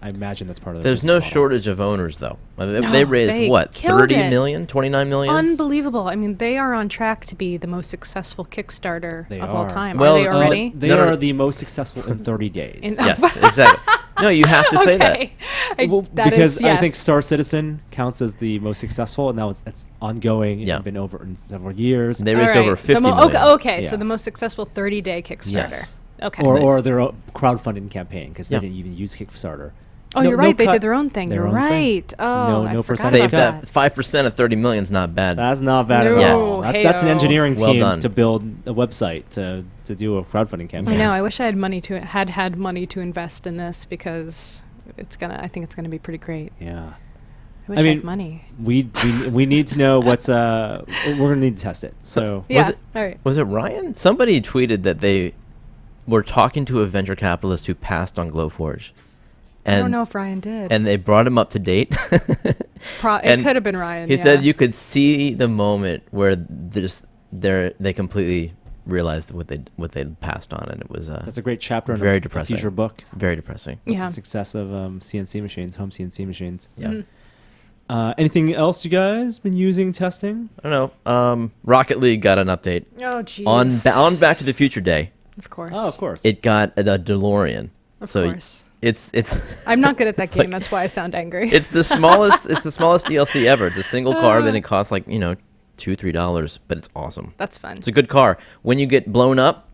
I imagine that's part of. There's no shortage of owners, though. They raised what, 30 million, 29 million? Unbelievable. I mean, they are on track to be the most successful Kickstarter of all time. Well, are they already? They are the most successful in 30 days. Yes, exactly. No, you have to say that. Because I think Star Citizen counts as the most successful, and it's ongoing. It's been over in several years. And they raised over 50 million. Okay, so the most successful 30-day Kickstarter. Yes. Okay. Or their crowdfunding campaign, because they didn't even use Kickstarter. Oh, you're right. They did their own thing. You're right. Oh, no percent. Save that. 5% of 30 million is not bad. That's not bad at all. That's an engineering well team done. to build a website to do a crowdfunding campaign. I know. I wish I had money to invest in this, because I think it's gonna be pretty great. Yeah. I wish I had money. We need to know what's we're gonna need to test it. So all right. Was it Ryan? Somebody tweeted that they were talking to a venture capitalist who passed on Glowforge. I don't know if Ryan did. And they brought him up to date. It could have been Ryan. He said you could see the moment where they completely realized what they'd passed on, and it was that's a great chapter very in depressing. A future book. Very depressing. Yeah. The success of CNC machines, home CNC machines. Yeah. Mm-hmm. Anything else you guys been using, testing? I don't know. Rocket League got an update. Oh, jeez. On Back to the Future Day. Of course. Oh, of course. It got a DeLorean. Of course. It's I'm not good at that game. That's why I sound angry. It's the smallest DLC ever. It's a single car, and it costs like $2-3, but it's awesome. That's fun. It's a good car. When you get blown up,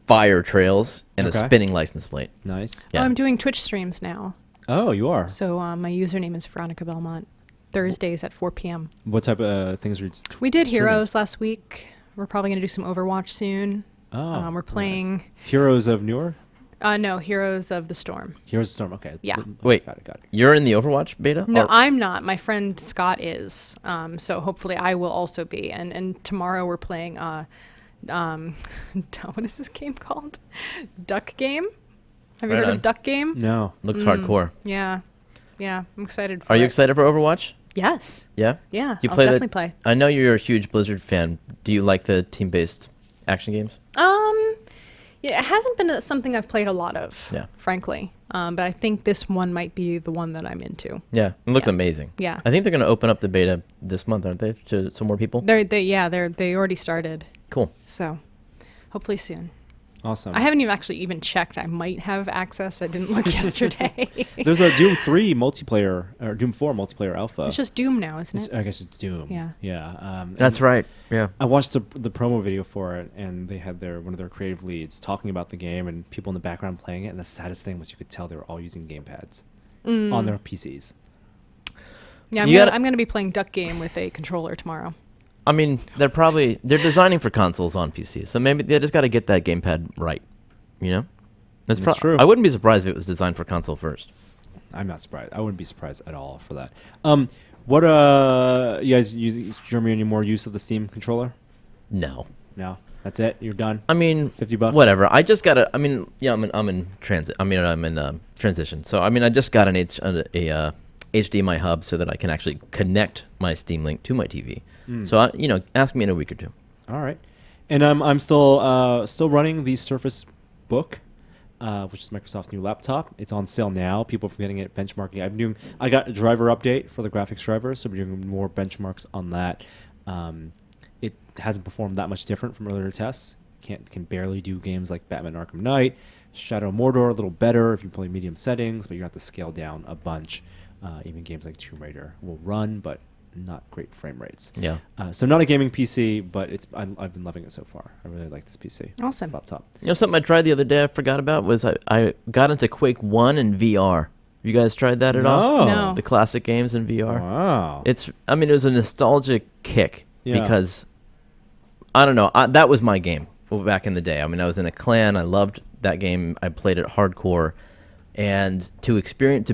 fire trails and a spinning license plate. Nice. Yeah. Oh, I'm doing Twitch streams now. Oh, you are. So my username is Veronica Belmont. Thursdays at 4 p.m. What type of things are you We did Heroes last week. We're probably going to do some Overwatch soon. Oh, we're playing Heroes of Newer? No, Heroes of the Storm. Heroes of the Storm, okay. Yeah. Wait, got it. You're in the Overwatch beta? No, I'm not. My friend Scott is. So hopefully I will also be. And tomorrow we're playing what is this game called? Duck Game? Have you heard of Duck Game? No. Looks hardcore. Yeah. Yeah, I'm excited for it. Are you excited for Overwatch? Yes. Yeah? Yeah, I'll definitely play. I know you're a huge Blizzard fan. Do you like the team-based action games? Yeah, it hasn't been something I've played a lot of, frankly. But I think this one might be the one that I'm into. Yeah, it looks amazing. Yeah. I think they're going to open up the beta this month, aren't they, to some more people? They already started. Cool. So, hopefully soon. Awesome. I haven't even checked. I might have access. I didn't look yesterday. There's a Doom 3 multiplayer, or Doom 4 multiplayer alpha. It's just Doom now, isn't it? I guess it's Doom. Yeah. Yeah. That's right. Yeah. I watched the promo video for it, and they had one of their creative leads talking about the game and people in the background playing it. And the saddest thing was you could tell they were all using gamepads on their PCs. Yeah, I'm going to be playing Duck Game with a controller tomorrow. I mean, they're designing for consoles on PC, so maybe they just got to get that gamepad right. You know, that's true. I wouldn't be surprised if it was designed for console first. I'm not surprised. I wouldn't be surprised at all for that. What you guys using? Jeremy, any more use of the Steam controller? No. That's it. You're done. I mean, $50. Whatever. I just got a. I mean, yeah, I'm in transit. I mean, I'm in transition. So I mean, I just got a HDMI hub so that I can actually connect my Steam Link to my TV. So ask me in a week or two. All right, and I'm still running the Surface Book, which is Microsoft's new laptop. It's on sale now. People are getting it benchmarking. I got a driver update for the graphics driver, so we're doing more benchmarks on that. It hasn't performed that much different from earlier tests. Can barely do games like Batman Arkham Knight, Shadow of Mordor a little better if you play medium settings, but you have to scale down a bunch. Even games like Tomb Raider will run, but not great frame rates. Yeah. So not a gaming PC, but I've been loving it so far. I really like this PC. Awesome. This laptop. Something I tried the other day I forgot about was I got into Quake 1 in VR. You guys tried that at all? No. The classic games in VR. Wow. It was a nostalgic kick because I don't know. That was my game back in the day. I mean, I was in a clan. I loved that game. I played it hardcore, and to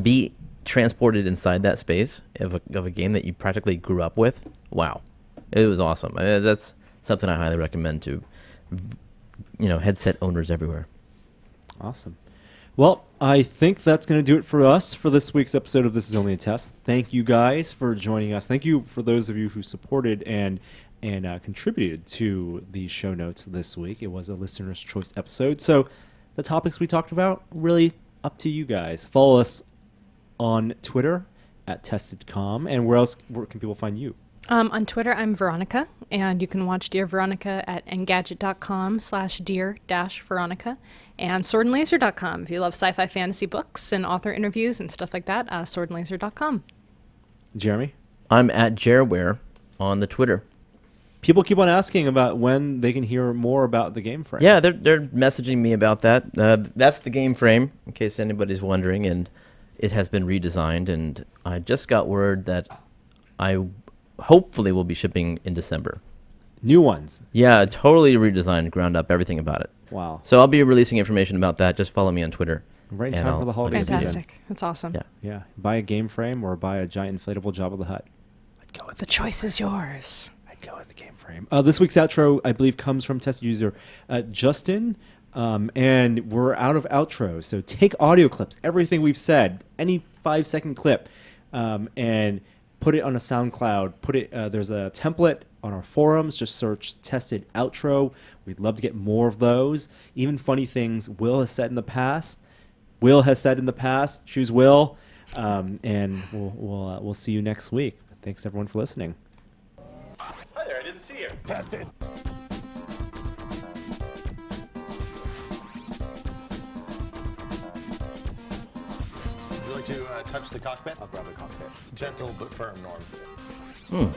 be transported inside that space of a game that you practically grew up with. Wow, it was awesome. That's something I highly recommend to headset owners everywhere. Awesome. Well, I think that's going to do it for us for this week's episode of This Is Only a Test. Thank you guys for joining us. Thank you for those of you who supported and contributed to the show notes this week. It was a listener's choice episode. So the topics we talked about, really up to you guys. Follow us on Twitter at TestedCom. And where can people find you? On Twitter, I'm Veronica, and you can watch Dear Veronica at engadget.com/dear-veronica, and swordandlaser.com. If you love sci-fi fantasy books and author interviews and stuff like that, swordandlaser.com. Jeremy? I'm at Jerware on the Twitter. People keep on asking about when they can hear more about the game frame. Yeah, they're messaging me about that. That's the game frame, in case anybody's wondering, and it has been redesigned, and I just got word that I hopefully will be shipping in December. New ones? Yeah, totally redesigned, ground up, everything about it. Wow. So I'll be releasing information about that. Just follow me on Twitter. Right in time for the holiday season. Fantastic. That's awesome. Yeah. Yeah. Buy a game frame or buy a giant inflatable Jabba the Hutt. I'd go with The choice is yours. I'd go with the game frame. This week's outro, I believe, comes from test user Justin. And we're out of outros. So take audio clips, everything we've said, any 5-second clip, and put it on a SoundCloud. There's a template on our forums. Just search Tested Outro. We'd love to get more of those. Even funny things Will has said in the past. Choose Will. And we'll see you next week. Thanks everyone for listening. Hi there, I didn't see you. Tested. Would you like to touch the cockpit? I'll grab the cockpit. Gentle but firm, Norm.